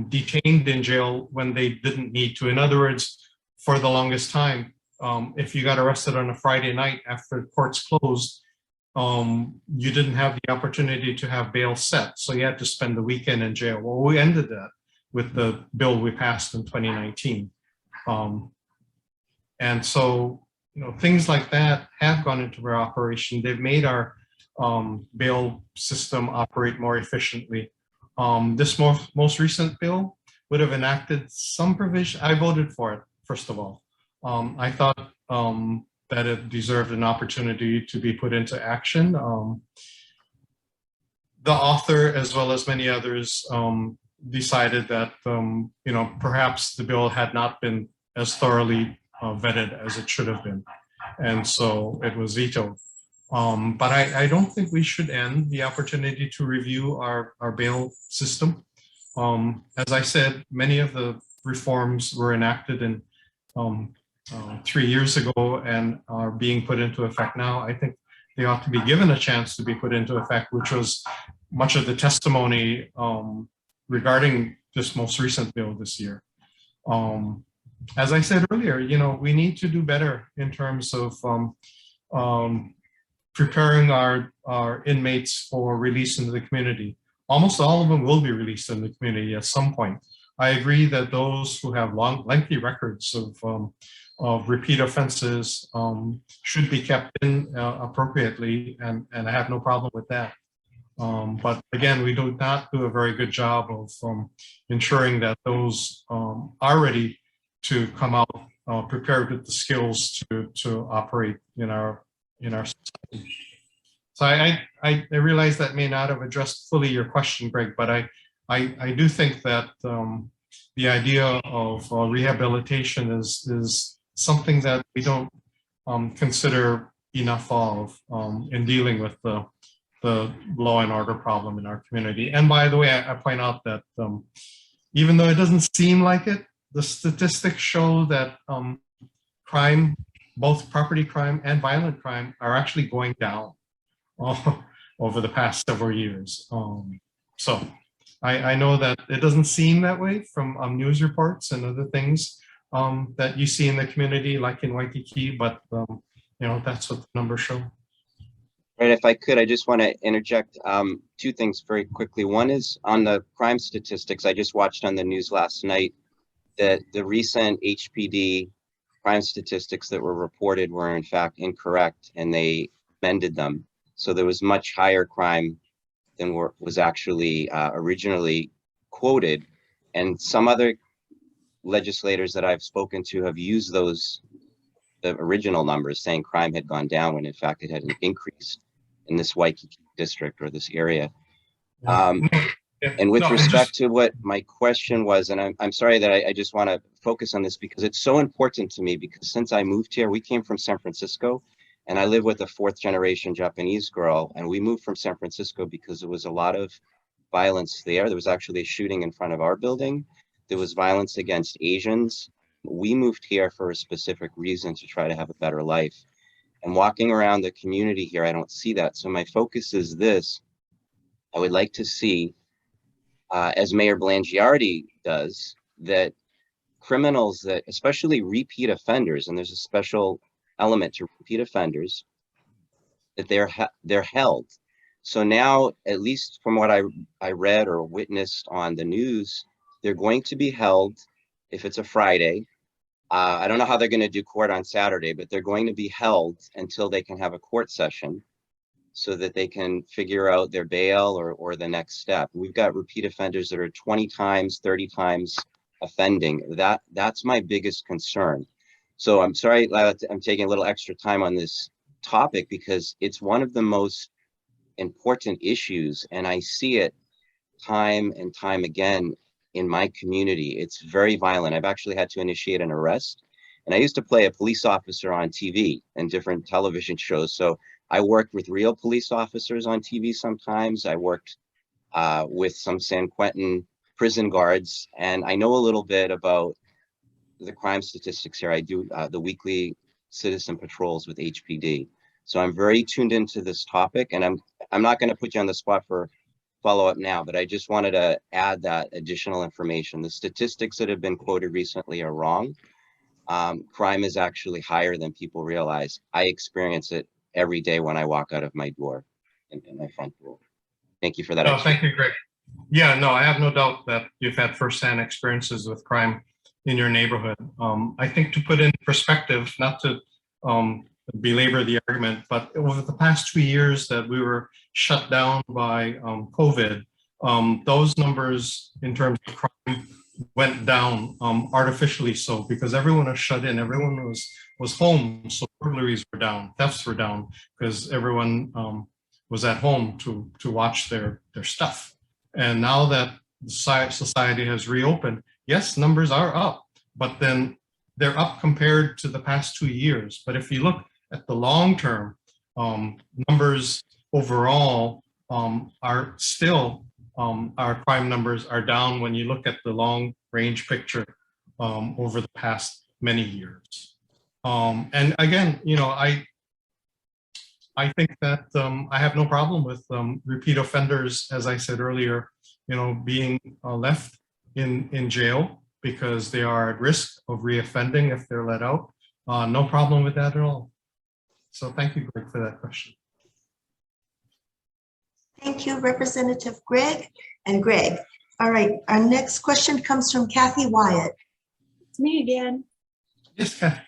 Speaker 2: detained in jail when they didn't need to. In other words, for the longest time, if you got arrested on a Friday night after courts closed, you didn't have the opportunity to have bail set. So you had to spend the weekend in jail. Well, we ended that with the bill we passed in 2019. And so, things like that have gone into our operation. They've made our bail system operate more efficiently. This most recent bill would have enacted some provision. I voted for it, first of all. I thought that it deserved an opportunity to be put into action. The author, as well as many others, decided that perhaps the bill had not been as thoroughly vetted as it should have been, and so it was vetoed. But I don't think we should end the opportunity to review our bail system. As I said, many of the reforms were enacted in 3 years ago and are being put into effect now. I think they ought to be given a chance to be put into effect, which was much of the testimony regarding this most recent bill this year. As I said earlier, we need to do better in terms of preparing our inmates for release into the community. Almost all of them will be released in the community at some point. I agree that those who have lengthy records of repeat offenses should be kept in appropriately, and I have no problem with that. But again, we do not do a very good job of ensuring that those are ready to come out prepared with the skills to operate in our society. So I realize that may not have addressed fully your question, Greg, but I do think that the idea of rehabilitation is something that we don't consider enough of in dealing with the law and order problem in our community. And by the way, I point out that even though it doesn't seem like it, the statistics show that crime, both property crime and violent crime, are actually going down over the past several years. So I know that it doesn't seem that way from news reports and other things that you see in the community, like in Waikiki, but you know, that's what the numbers show.
Speaker 3: Right, if I could, I just want to interject two things very quickly. One is on the crime statistics. I just watched on the news last night that the recent HPD crime statistics that were reported were in fact incorrect, and they amended them. So there was much higher crime than was actually originally quoted. And some other legislators that I've spoken to have used the original numbers, saying crime had gone down when in fact it had increased in this Waikiki district or this area. And with respect to what my question was, and I'm sorry that I just want to focus on this because it's so important to me, because since I moved here, we came from San Francisco, and I live with a 4th generation Japanese girl, and we moved from San Francisco because there was a lot of violence there. There was actually a shooting in front of our building. There was violence against Asians. We moved here for a specific reason, to try to have a better life. And walking around the community here, I don't see that. So my focus is this. I would like to see, as Mayor Blangiardi does, that criminals that, especially repeat offenders, and there's a special element to repeat offenders, that they're held. So now, at least from what I read or witnessed on the news, they're going to be held if it's a Friday. I don't know how they're going to do court on Saturday, but they're going to be held until they can have a court session so that they can figure out their bail or the next step. We've got repeat offenders that are 20 times, 30 times offending. That's my biggest concern. So I'm sorry, Lila, I'm taking a little extra time on this topic because it's one of the most important issues, and I see it time and time again in my community. It's very violent. I've actually had to initiate an arrest, and I used to play a police officer on TV and different television shows. So I worked with real police officers on TV sometimes. I worked with some San Quentin prison guards, and I know a little bit about the crime statistics here. I do the weekly citizen patrols with HPD. So I'm very tuned into this topic, and I'm not going to put you on the spot for follow up now, but I just wanted to add that additional information. The statistics that have been quoted recently are wrong. Crime is actually higher than people realize. I experience it every day when I walk out of my door in my front door. Thank you for that.
Speaker 2: No, thank you, Greg. Yeah, no, I have no doubt that you've had firsthand experiences with crime in your neighborhood. I think, to put in perspective, not to belabor the argument, but over the past 2 years that we were shut down by COVID, those numbers in terms of crime went down artificially so, because everyone was shut in, everyone was home, so burglaries were down, thefts were down, because everyone was at home to watch their stuff. And now that society has reopened, yes, numbers are up, but then they're up compared to the past 2 years. But if you look at the long term, numbers overall are still, our crime numbers are down when you look at the long range picture over the past many years. And again, you know, I think that I have no problem with repeat offenders, as I said earlier, you know, being left in jail because they are at risk of reoffending if they're let out. No problem with that at all. So thank you, Greg, for that question.
Speaker 1: Thank you, Representative Greg and Greg. All right, our next question comes from Kathy Wyatt.
Speaker 4: It's me again.
Speaker 2: Yes, Kathy.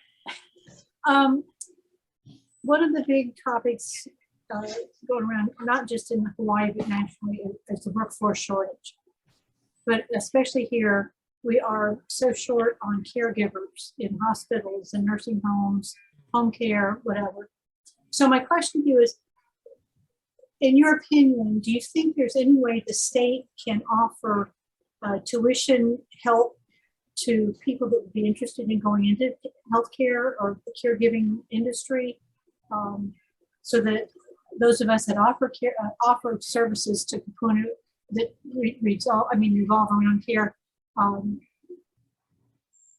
Speaker 4: One of the big topics going around, not just in Hawaii, but nationally, is the workforce shortage. But especially here, we are so short on caregivers in hospitals and nursing homes, home care, whatever. So my question to you is, in your opinion, do you think there's any way the state can offer tuition help to people that would be interested in going into healthcare or the caregiving industry, so that those of us that offer care, offer services to kūpuna that revolve around care?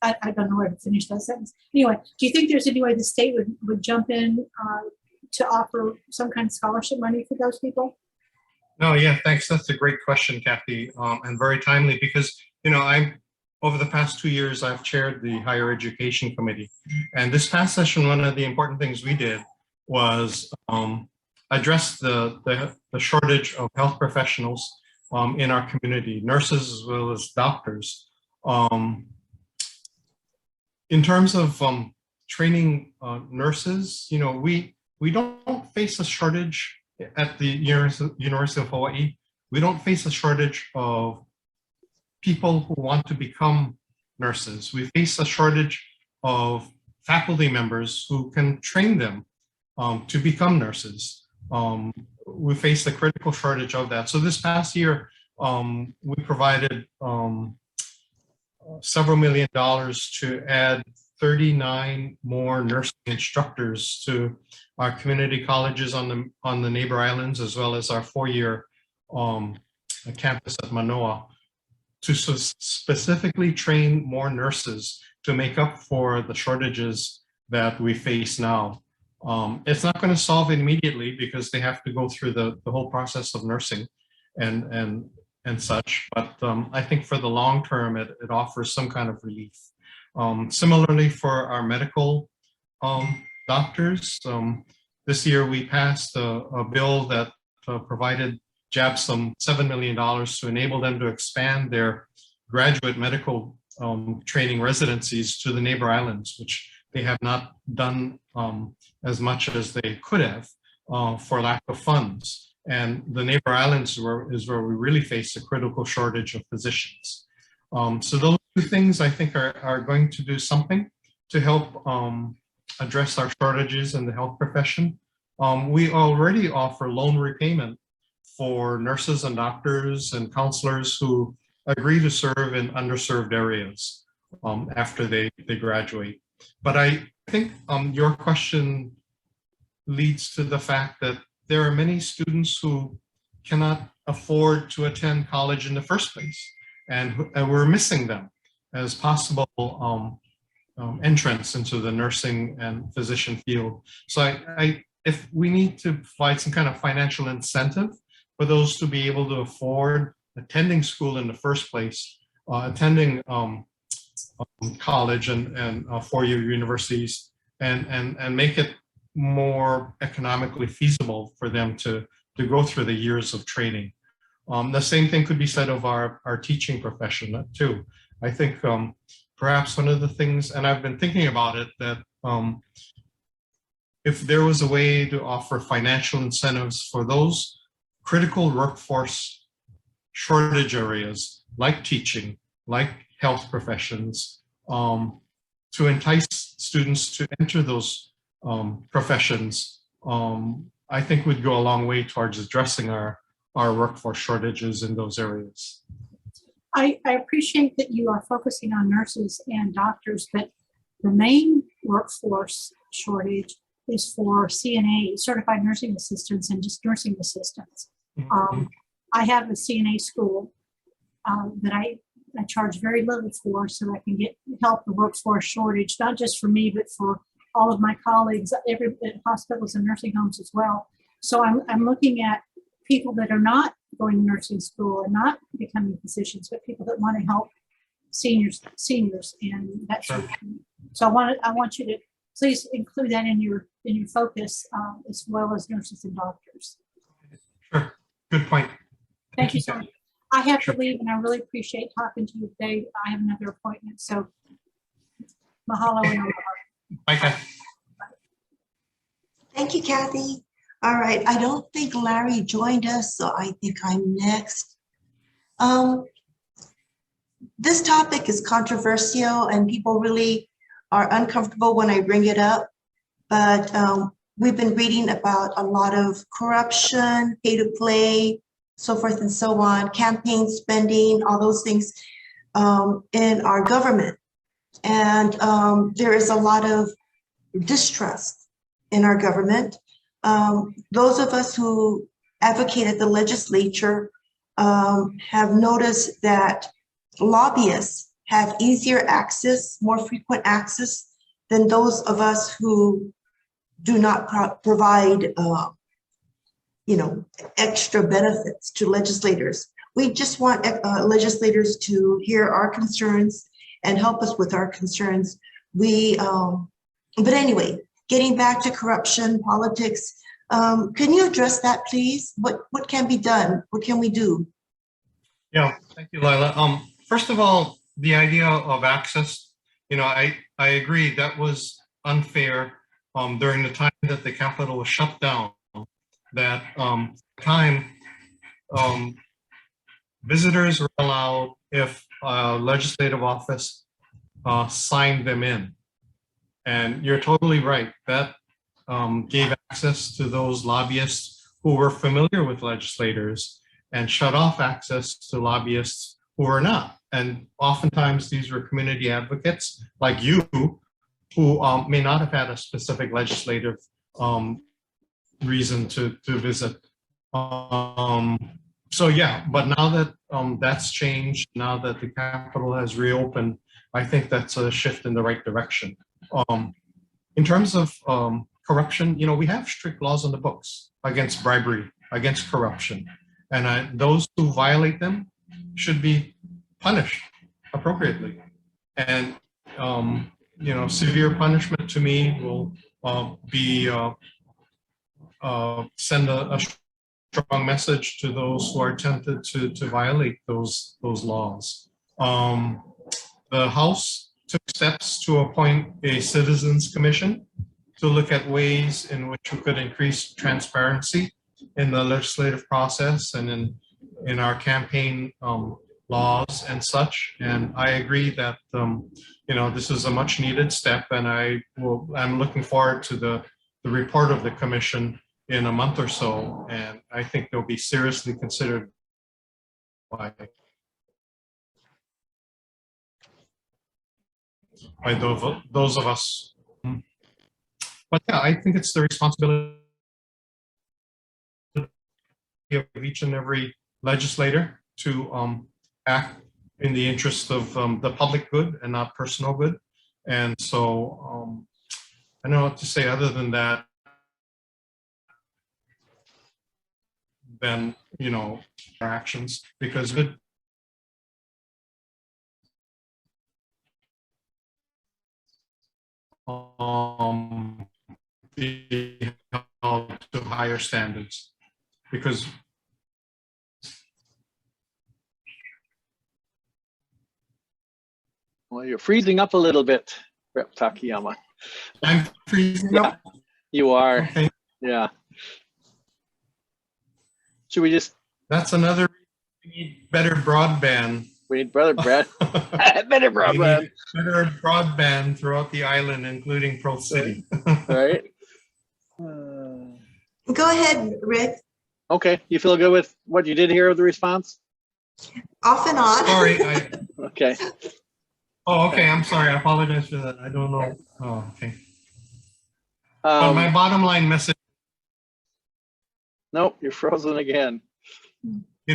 Speaker 4: I don't know where to finish that sentence. Anyway, do you think there's any way the state would jump in to offer some kind of scholarship money for those people?
Speaker 2: No, yeah, thanks. That's a great question, Kathy, and very timely because, you know, over the past 2 years, I've chaired the Higher Education Committee. And this past session, one of the important things we did was address the shortage of health professionals in our community, nurses as well as doctors. In terms of training nurses, you know, we don't face a shortage at the University of Hawaii. We don't face a shortage of people who want to become nurses. We face a shortage of faculty members who can train them to become nurses. We face a critical shortage of that. So this past year, we provided several $1 million to add 39 more nursing instructors to our community colleges on the neighbor islands, as well as our 4-year campus at Manoa, to specifically train more nurses to make up for the shortages that we face now. It's not going to solve it immediately because they have to go through the whole process of nursing and such, but I think for the long term, it offers some kind of relief. Similarly, for our medical doctors, this year we passed a bill that provided JAB some $7 million to enable them to expand their graduate medical training residencies to the neighbor islands, which they have not done as much as they could have for lack of funds. And the neighbor islands is where we really face a critical shortage of physicians. So those two things I think are going to do something to help address our shortages in the health profession. We already offer loan repayment for nurses and doctors and counselors who agree to serve in underserved areas after they graduate. But I think your question leads to the fact that there are many students who cannot afford to attend college in the first place, and we're missing them as possible entrance into the nursing and physician field. So if we need to provide some kind of financial incentive for those to be able to afford attending school in the first place, attending college and 4-year universities, and make it more economically feasible for them to go through the years of training. The same thing could be said of our teaching profession too. I think perhaps one of the things, and I've been thinking about it, that if there was a way to offer financial incentives for those critical workforce shortage areas like teaching, like health professions, to entice students to enter those professions, I think would go a long way towards addressing our workforce shortages in those areas.
Speaker 4: I appreciate that you are focusing on nurses and doctors, but the main workforce shortage is for CNA, certified nursing assistants, and just nursing assistants. I have a CNA school that I charge very little for, so I can help the workforce shortage, not just for me, but for all of my colleagues, at hospitals and nursing homes as well. So I'm looking at people that are not going to nursing school and not becoming physicians, but people that want to help seniors and that sort of thing. So I want you to please include that in your focus, as well as nurses and doctors.
Speaker 2: Sure, good point.
Speaker 4: Thank you so much. I have to leave, and I really appreciate talking to you today. I have another appointment, so mahalo and aloha.
Speaker 2: Bye, Kathy.
Speaker 1: Thank you, Kathy. All right, I don't think Larry joined us, so I think I'm next. This topic is controversial and people really are uncomfortable when I bring it up, but we've been reading about a lot of corruption, pay to play, so forth and so on, campaign spending, all those things in our government. And there is a lot of distrust in our government. Those of us who advocate at the legislature have noticed that lobbyists have easier access, more frequent access than those of us who do not provide, extra benefits to legislators. We just want legislators to hear our concerns and help us with our concerns. But anyway, getting back to corruption, politics, can you address that, please? What can be done? What can we do?
Speaker 2: Yeah, thank you, Lila. First of all, the idea of access, I agree that was unfair during the time that the Capitol was shut down. That visitors were allowed if a legislative office signed them in. And you're totally right. That gave access to those lobbyists who were familiar with legislators and shut off access to lobbyists who were not. And oftentimes these were community advocates like you who may not have had a specific legislative reason to visit. So yeah, but now that that's changed, now that the Capitol has reopened, I think that's a shift in the right direction. In terms of corruption, we have strict laws on the books against bribery, against corruption. And those who violate them should be punished appropriately. And, severe punishment to me will be send a strong message to those who are tempted to violate those laws. The House took steps to appoint a citizens commission to look at ways in which we could increase transparency in the legislative process and in our campaign laws and such. And I agree that this is a much needed step, and I'm looking forward to the report of the commission in a month or so, and I think they'll be seriously considered by those of us. But yeah, I think it's the responsibility of each and every legislator to act in the interest of the public good and not personal good. And so I don't know what to say other than that. Than our actions, because be held to higher standards, because
Speaker 5: Well, you're freezing up a little bit, Rep. Takayama.
Speaker 2: I'm freezing up.
Speaker 5: You are.
Speaker 2: Okay.
Speaker 5: Yeah. Should we just?
Speaker 2: That's another. We need better broadband.
Speaker 5: We need better broadband.
Speaker 2: We need better broadband throughout the island, including Pearl City.
Speaker 5: Right.
Speaker 1: Go ahead, Rick.
Speaker 5: Okay. You feel good with what you did hear of the response?
Speaker 1: Off and on.
Speaker 2: Sorry.
Speaker 5: Okay.
Speaker 2: Oh, okay. I'm sorry. I apologize for that. I don't know. Oh, okay. But my bottom line message.
Speaker 5: Nope, you're frozen again.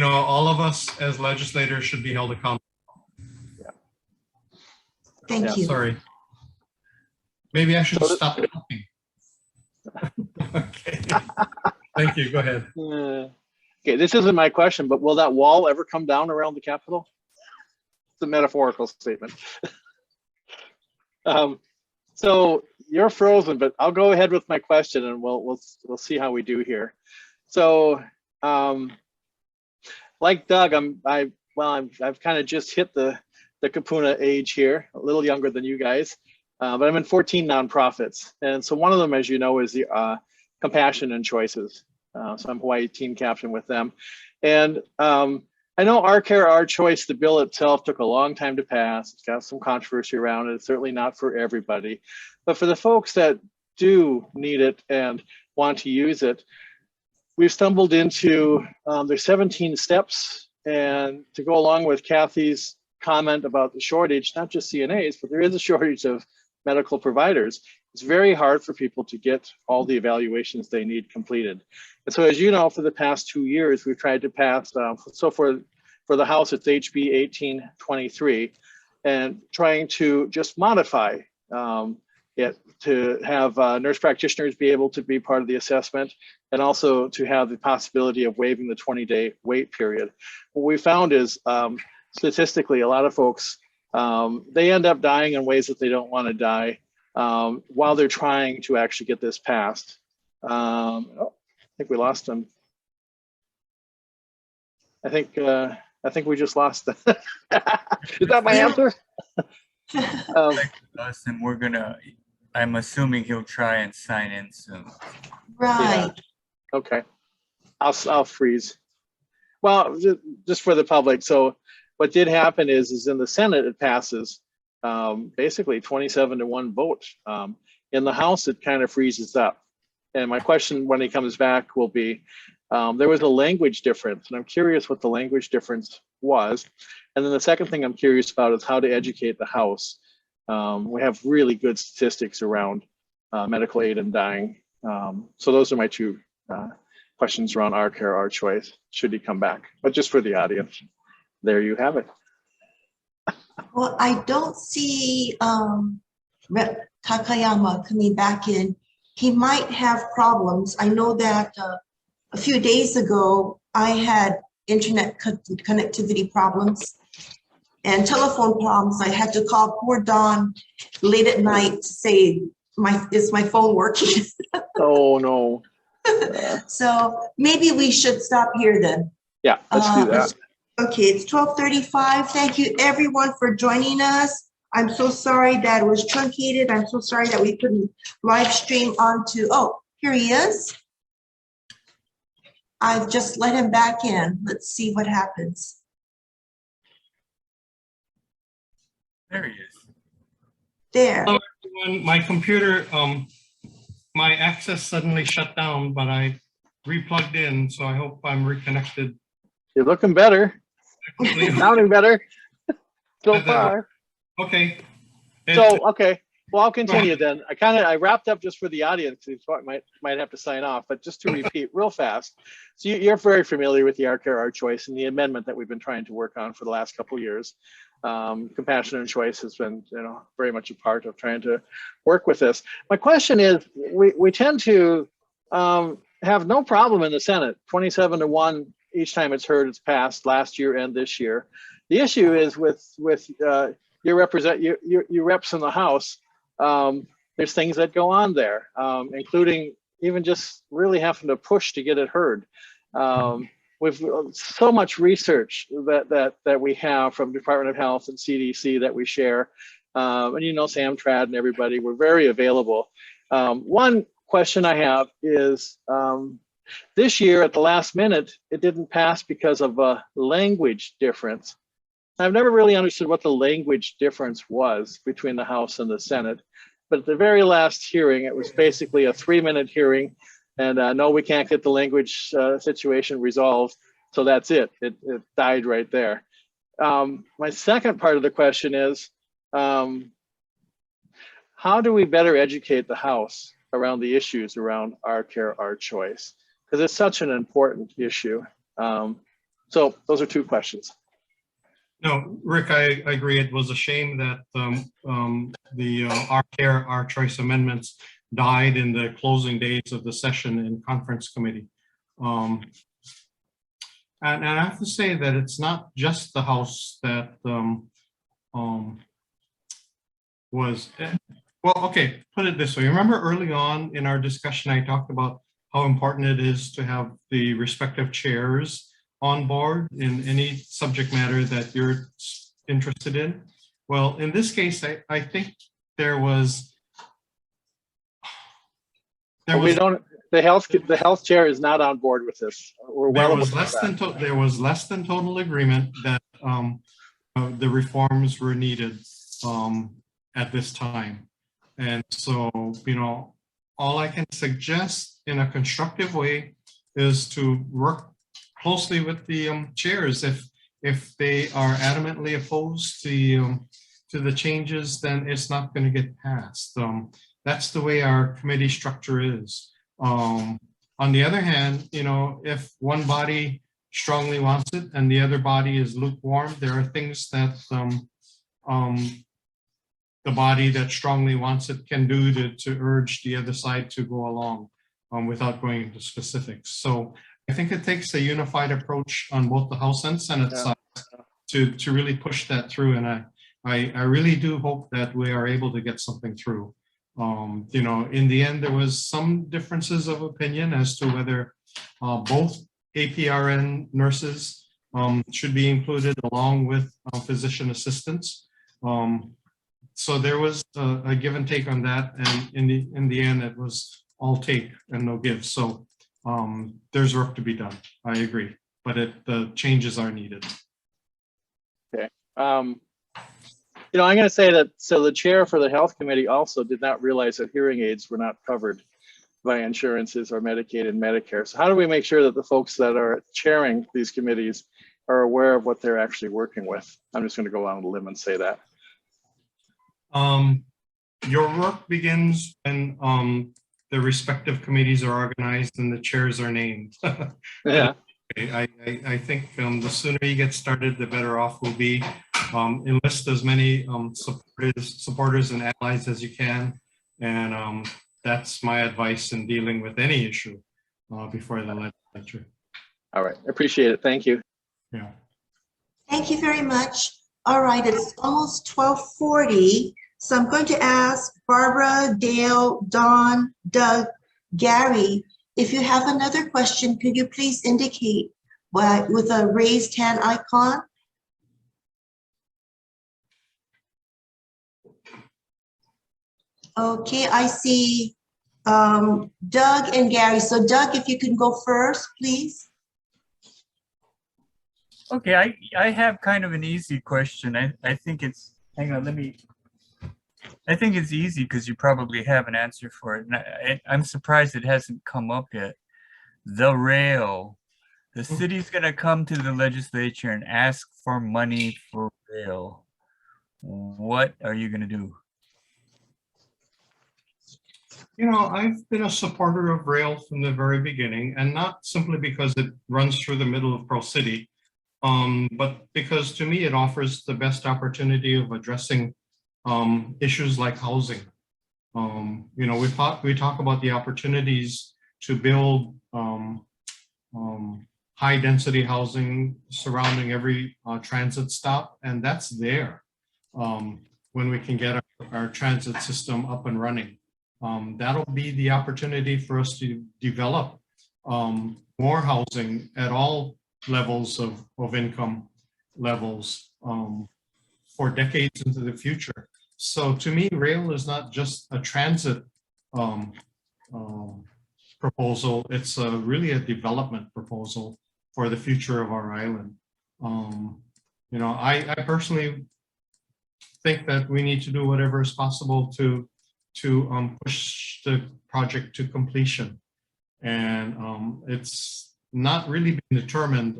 Speaker 2: All of us as legislators should be held accountable.
Speaker 5: Yeah.
Speaker 1: Thank you.
Speaker 2: Sorry. Maybe I should stop talking. Okay. Thank you. Go ahead.
Speaker 5: Okay, this isn't my question, but will that wall ever come down around the Capitol? It's a metaphorical statement. So you're frozen, but I'll go ahead with my question, and we'll see how we do here. So, like Doug, I've kind of just hit the kūpuna age here, a little younger than you guys, but I'm in 14 nonprofits, and so one of them, as you know, is the Compassion and Choices. So I'm Hawaii team captain with them, and I know Our Care, Our Choice, the bill itself took a long time to pass. It's got some controversy around it. It's certainly not for everybody, but for the folks that do need it and want to use it, we've stumbled into, there's 17 steps, and to go along with Kathy's comment about the shortage, not just CNAs, but there is a shortage of medical providers. It's very hard for people to get all the evaluations they need completed. And so, as you know, for the past 2 years, we've tried to pass, so for the House, it's HB 1823, and trying to just modify it to have nurse practitioners be able to be part of the assessment, and also to have the possibility of waiving the 20-day wait period. What we found is statistically, a lot of folks, they end up dying in ways that they don't want to die while they're trying to actually get this passed. Oh, I think we lost them. I think we just lost them. Is that my answer?
Speaker 7: And we're gonna, I'm assuming he'll try and sign in soon.
Speaker 1: Right.
Speaker 5: Yeah. Okay, I'll freeze. Well, just for the public. So what did happen is in the Senate, it passes basically 27-1 vote. In the House, it kind of freezes up. And my question when he comes back will be, there was a language difference, and I'm curious what the language difference was. And then the second thing I'm curious about is how to educate the House. We have really good statistics around medical aid and dying. So those are my two questions around our care, our choice, should he come back. But just for the audience, there you have it.
Speaker 1: Well, I don't see Rep. Takayama coming back in. He might have problems. I know that a few days ago, I had internet connectivity problems and telephone problems. I had to call poor Dawn late at night to say, is my phone working?
Speaker 5: Oh, no.
Speaker 1: So maybe we should stop here then.
Speaker 5: Yeah, let's do that.
Speaker 1: Okay, it's 12:35. Thank you everyone for joining us. I'm so sorry that it was truncated. I'm so sorry that we couldn't live stream onto, oh, here he is. I've just let him back in. Let's see what happens.
Speaker 7: There he is.
Speaker 1: There.
Speaker 2: Hello, everyone. My computer, my access suddenly shut down, but I re-plugged in, so I hope I'm reconnected.
Speaker 5: You're looking better. Sounding better so far.
Speaker 2: Okay.
Speaker 5: So, okay. Well, I'll continue then. I wrapped up just for the audience. So I might have to sign off, but just to repeat real fast. So you're very familiar with the Our Care, Our Choice and the amendment that we've been trying to work on for the last couple of years. Compassion and Choice has been, very much a part of trying to work with this. My question is, we tend to have no problem in the Senate, 27-1 each time it's heard, it's passed last year and this year. The issue is with your reps in the House. There's things that go on there, including even just really having to push to get it heard. With so much research that we have from Department of Health and CDC that we share, and Sam Trad and everybody, we're very available. One question I have is, this year at the last minute, it didn't pass because of a language difference. I've never really understood what the language difference was between the House and the Senate. But at the very last hearing, it was basically a 3-minute hearing. And no, we can't get the language situation resolved. So that's it. It died right there. My second part of the question is, how do we better educate the House around the issues around Our Care, Our Choice? Because it's such an important issue. So those are two questions.
Speaker 2: No, Rick, I agree. It was a shame that the Our Care, Our Choice amendments died in the closing days of the session in conference committee. And I have to say that it's not just the House that was, well, okay, put it this way. Remember early on in our discussion, I talked about how important it is to have the respective chairs on board in any subject matter that you're interested in. Well, in this case, I think there was
Speaker 5: the health chair is not on board with this.
Speaker 2: There was less than total agreement that the reforms were needed at this time. And so, all I can suggest in a constructive way is to work closely with the chairs. If they are adamantly opposed to the changes, then it's not going to get passed. That's the way our committee structure is. On the other hand, you know, if one body strongly wants it and the other body is lukewarm, there are things that the body that strongly wants it can do to urge the other side to go along without going into specifics. So I think it takes a unified approach on both the House and Senate sides to really push that through. And I really do hope that we are able to get something through. You know, in the end, there was some differences of opinion as to whether both APRN nurses should be included along with physician assistants. So there was a give and take on that, and in the end, it was all take and no give. So there's work to be done. I agree, but the changes are needed.
Speaker 5: Okay. You know, I'm going to say that, so the chair for the health committee also did not realize that hearing aids were not covered by insurances or Medicaid and Medicare. So how do we make sure that the folks that are chairing these committees are aware of what they're actually working with? I'm just going to go on a limb and say that.
Speaker 2: Your work begins when the respective committees are organized and the chairs are named.
Speaker 5: Yeah.
Speaker 2: I think the sooner you get started, the better off we'll be. Enlist as many supporters and allies as you can, and that's my advice in dealing with any issue before the legislature.
Speaker 5: All right, appreciate it. Thank you.
Speaker 2: Yeah.
Speaker 1: Thank you very much. All right, it's almost 12:40, so I'm going to ask Barbara, Dale, Dawn, Doug, Gary, if you have another question, could you please indicate with a raised hand icon? Okay, I see Doug and Gary. So Doug, if you can go first, please.
Speaker 7: Okay, I have kind of an easy question. I think it's, hang on, I think it's easy because you probably have an answer for it. And I'm surprised it hasn't come up yet. The rail. The city's gonna come to the legislature and ask for money for rail. What are you gonna do?
Speaker 2: You know, I've been a supporter of rail from the very beginning, and not simply because it runs through the middle of Pearl City, but because to me it offers the best opportunity of addressing issues like housing. You know, we talk about the opportunities to build high density housing surrounding every transit stop, and that's there when we can get our transit system up and running. That'll be the opportunity for us to develop more housing at all levels of income levels for decades into the future. So to me, rail is not just a transit proposal, it's really a development proposal for the future of our island. You know, I personally think that we need to do whatever is possible to push the project to completion. And it's not really been determined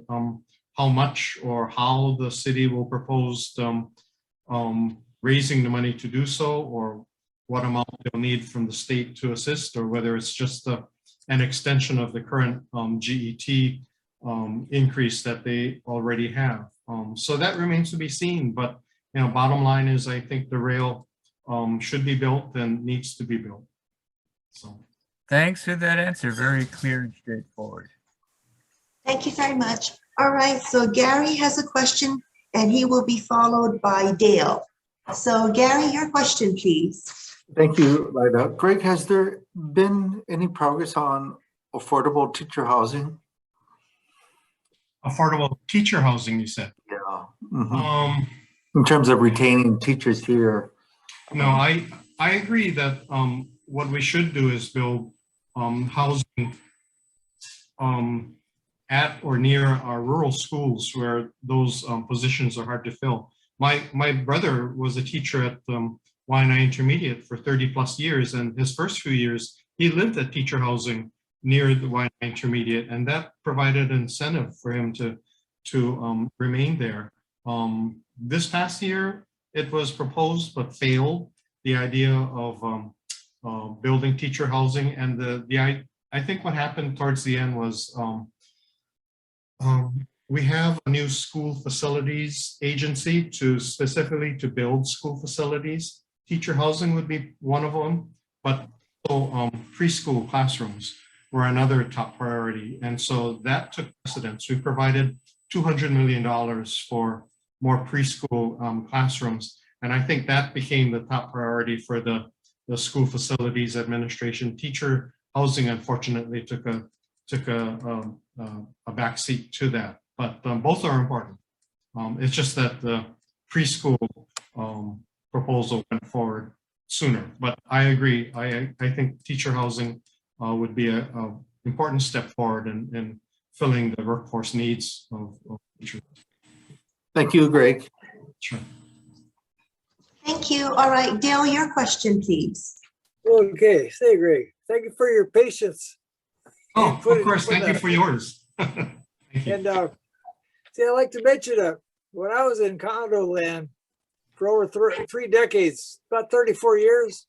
Speaker 2: how much or how the city will propose raising the money to do so, or what amount they'll need from the state to assist, or whether it's just an extension of the current GET increase that they already have. So that remains to be seen. But you know, bottom line is, I think the rail should be built and needs to be built. So
Speaker 7: Thanks for that answer. Very clear and straightforward.
Speaker 1: Thank you very much. All right, so Gary has a question and he will be followed by Dale. So Gary, your question, please.
Speaker 8: Thank you, Lila. Greg, has there been any progress on affordable teacher housing?
Speaker 2: affordable teacher housing, you said?
Speaker 8: Yeah. Mm-hmm. In terms of retaining teachers here.
Speaker 2: No, I agree that what we should do is build housing at or near our rural schools where those positions are hard to fill. My brother was a teacher at Wyatt Intermediate for 30 plus years, and his first few years he lived at teacher housing near the Wyatt Intermediate, and that provided an incentive for him to remain there. This past year, it was proposed but failed, the idea of building teacher housing, and I think what happened towards the end was we have a new school facilities agency specifically to build school facilities. Teacher housing would be one of them, but preschool classrooms were another top priority. And so that took precedence. We provided $200 million for more preschool classrooms. And I think that became the top priority for the school facilities administration. Teacher housing, unfortunately, took a backseat to that. But both are important. It's just that the preschool proposal went forward sooner. But I agree. I think teacher housing would be an important step forward in filling the workforce needs of teachers.
Speaker 8: Thank you, Greg.
Speaker 2: Sure.
Speaker 1: Thank you. All right, Dale, your question, please.
Speaker 6: Okay, say Greg, thank you for your patience.
Speaker 2: Oh, of course. Thank you for yours. Thank you.
Speaker 6: And see, I'd like to mention when I was in condo land for over three decades, about 34 years,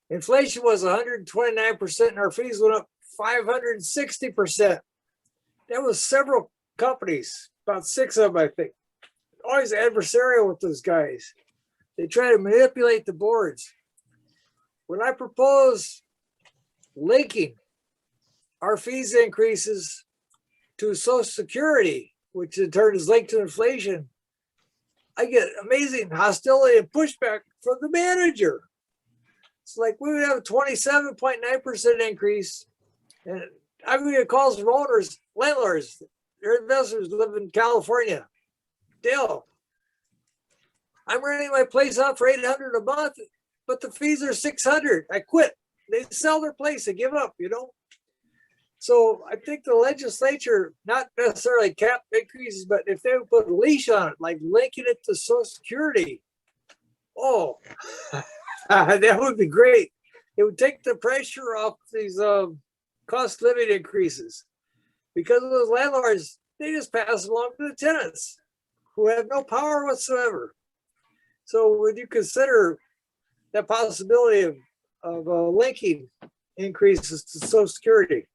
Speaker 6: inflation was 129% and our fees went up 560%. That was several companies, about 6 of them, I think. Always adversarial with those guys. They try to manipulate the boards. When I propose linking our fees increases to Social Security, which in turn is linked to inflation, I get amazing hostility and pushback from the manager. It's like we would have a 27.9% increase, and I'm going to get calls from owners, landlords, their investors live in California. Dale, I'm renting my place out for $800 a month, but the fees are $600. I quit. They sell their place, they give up, you know? So I think the legislature, not necessarily cap increases, but if they would put a leash on it, like linking it to Social Security, oh, that would be great. It would take the pressure off these cost of living increases, because those landlords, they just pass along to the tenants who have no power whatsoever. So would you consider that possibility of linking increases to Social Security?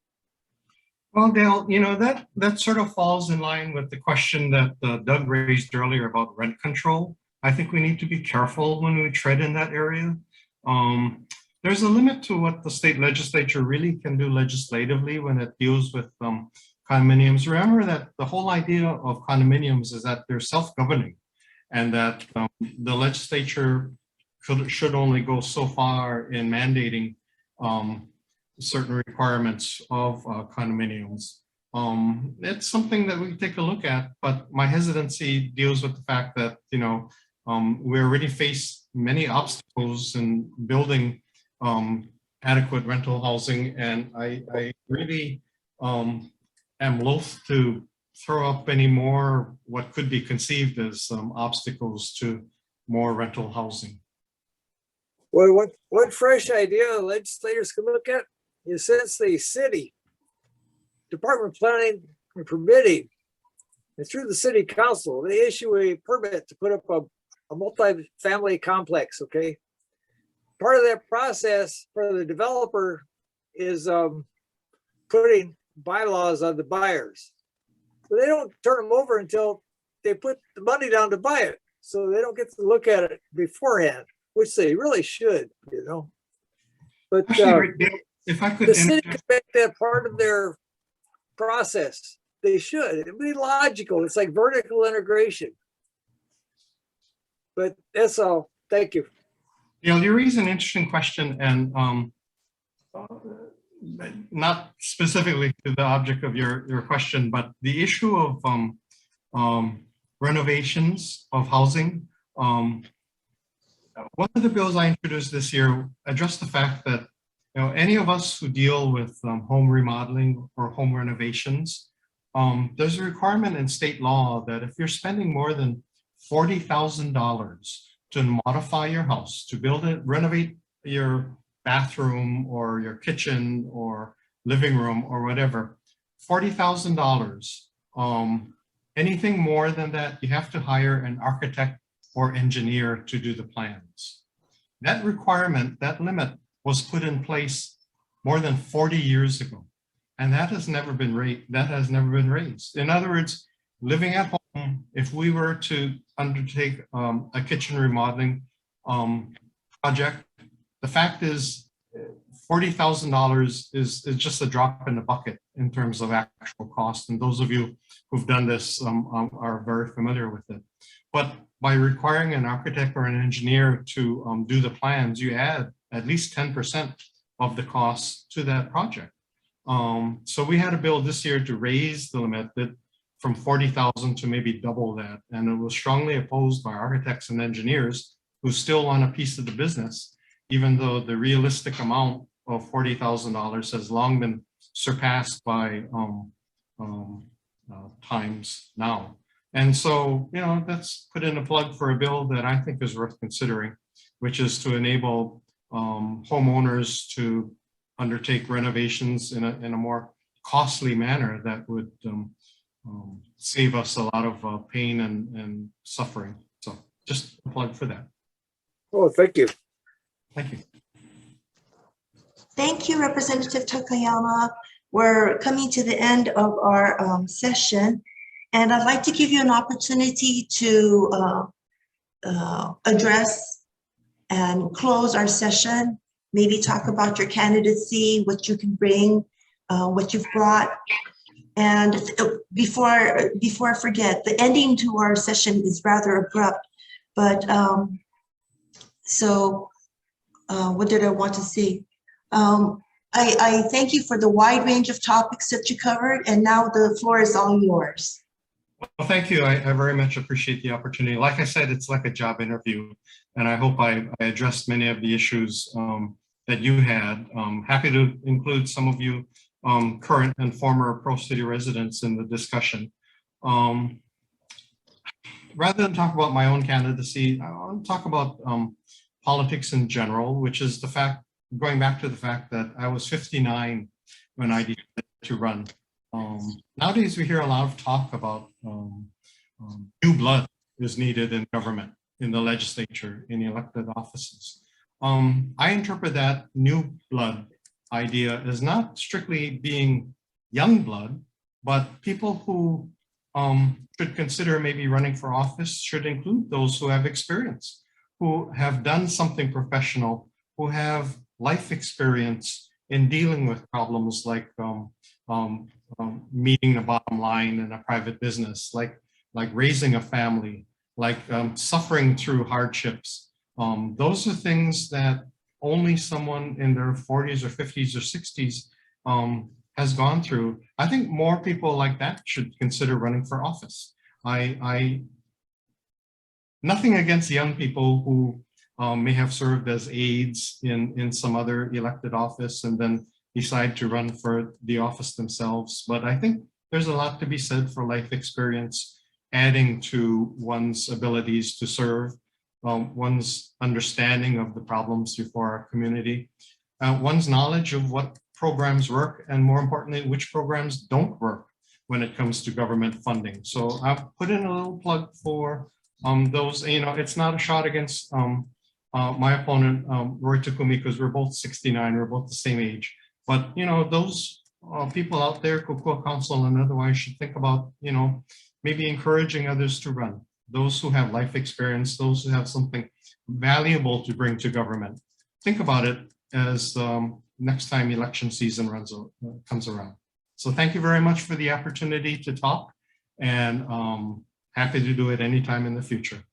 Speaker 2: Well, Dale, you know, that sort of falls in line with the question that Doug raised earlier about rent control. I think we need to be careful when we tread in that area. There's a limit to what the state legislature really can do legislatively when it deals with condominiums. Remember that the whole idea of condominiums is that they're self-governing, and that the legislature should only go so far in mandating certain requirements of condominiums. It's something that we take a look at, but my hesitancy deals with the fact that, you know, we already face many obstacles in building adequate rental housing, and I really am loath to throw up any more what could be conceived as obstacles to more rental housing.
Speaker 6: Well, one fresh idea legislators can look at is, since the city Department of Planning and Permitting, and through the city council, they issue a permit to put up a multi-family complex, okay? Part of that process for the developer is putting bylaws on the buyers. So they don't turn them over until they put the money down to buy it. So they don't get to look at it beforehand, which they really should, you know? But
Speaker 2: if I could,
Speaker 6: the city could make that part of their process. They should. It'd be logical. It's like vertical integration. But that's all. Thank you.
Speaker 2: You know, you raise an interesting question, and not specifically to the object of your question, but the issue of renovations of housing. One of the bills I introduced this year addressed the fact that, you know, any of us who deal with home remodeling or home renovations, there's a requirement in state law that if you're spending more than $40,000 to modify your house, to build it, renovate your bathroom or your kitchen or living room or whatever, $40,000. Anything more than that, you have to hire an architect or engineer to do the plans. That requirement, that limit was put in place more than 40 years ago. And that has never been raised. In other words, living at home, if we were to undertake a kitchen remodeling project, the fact is $40,000 is just a drop in the bucket in terms of actual cost. And those of you who've done this are very familiar with it. But by requiring an architect or an engineer to do the plans, you add at least 10% of the cost to that project. So we had a bill this year to raise the limit from 40,000 to maybe double that. And it was strongly opposed by architects and engineers who still want a piece of the business, even though the realistic amount of $40,000 has long been surpassed by times now. And so, you know, that's put in a plug for a bill that I think is worth considering, which is to enable homeowners to undertake renovations in a more costly manner that would save us a lot of pain and suffering. So just a plug for that.
Speaker 6: Oh, thank you.
Speaker 2: Thank you.
Speaker 1: Thank you, Representative Takayama. We're coming to the end of our session, and I'd like to give you an opportunity to address and close our session, maybe talk about your candidacy, what you can bring, what you've brought. And before I forget, the ending to our session is rather abrupt, but what did I want to say? I thank you for the wide range of topics that you covered, and now the floor is all yours.
Speaker 2: Well, thank you. I very much appreciate the opportunity. Like I said, it's like a job interview, and I hope I addressed many of the issues that you had. Happy to include some of you current and former Pro City residents in the discussion. Rather than talk about my own candidacy, I want to talk about politics in general, which is the fact, going back to the fact that I was 59 when I decided to run. Nowadays, we hear a lot of talk about new blood is needed in government, in the legislature, in elected offices. I interpret that new blood idea as not strictly being young blood, but people who should consider maybe running for office should include those who have experience, who have done something professional, who have life experience in dealing with problems like meeting the bottom line in a private business, like raising a family, like suffering through hardships. Those are things that only someone in their 40s or 50s or 60s has gone through. I think more people like that should consider running for office. Nothing against young people who may have served as aides in some other elected office and then decide to run for the office themselves. But I think there's a lot to be said for life experience, adding to one's abilities to serve, one's understanding of the problems before our community, one's knowledge of what programs work, and more importantly, which programs don't work when it comes to government funding. So I've put in a little plug for those. You know, it's not a shot against my opponent, Roy Takumi, because we're both 69, we're both the same age. But, you know, those people out there, Kokua Council and otherwise, should think about, you know, maybe encouraging others to run. Those who have life experience, those who have something valuable to bring to government. Think about it as next time election season comes around. So thank you very much for the opportunity to talk, and happy to do it anytime in the future.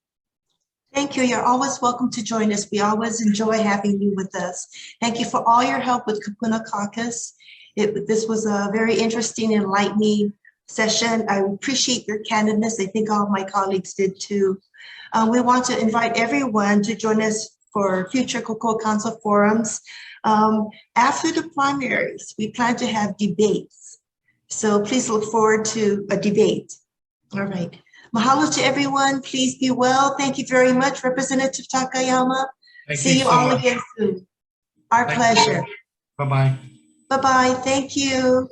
Speaker 1: Thank you. You're always welcome to join us. We always enjoy having you with us. Thank you for all your help with Kūpuna Caucus. This was a very interesting, enlightening session. I appreciate your candidness. I think all of my colleagues did too. We want to invite everyone to join us for future Kokua Council forums. After the primaries, we plan to have debates. So please look forward to a debate. All right. Mahalo to everyone. Please be well. Thank you very much, Representative Takayama. See you all again soon. Our
Speaker 2: Thank you.
Speaker 1: pleasure.
Speaker 2: Bye-bye.
Speaker 1: Bye-bye. Thank you.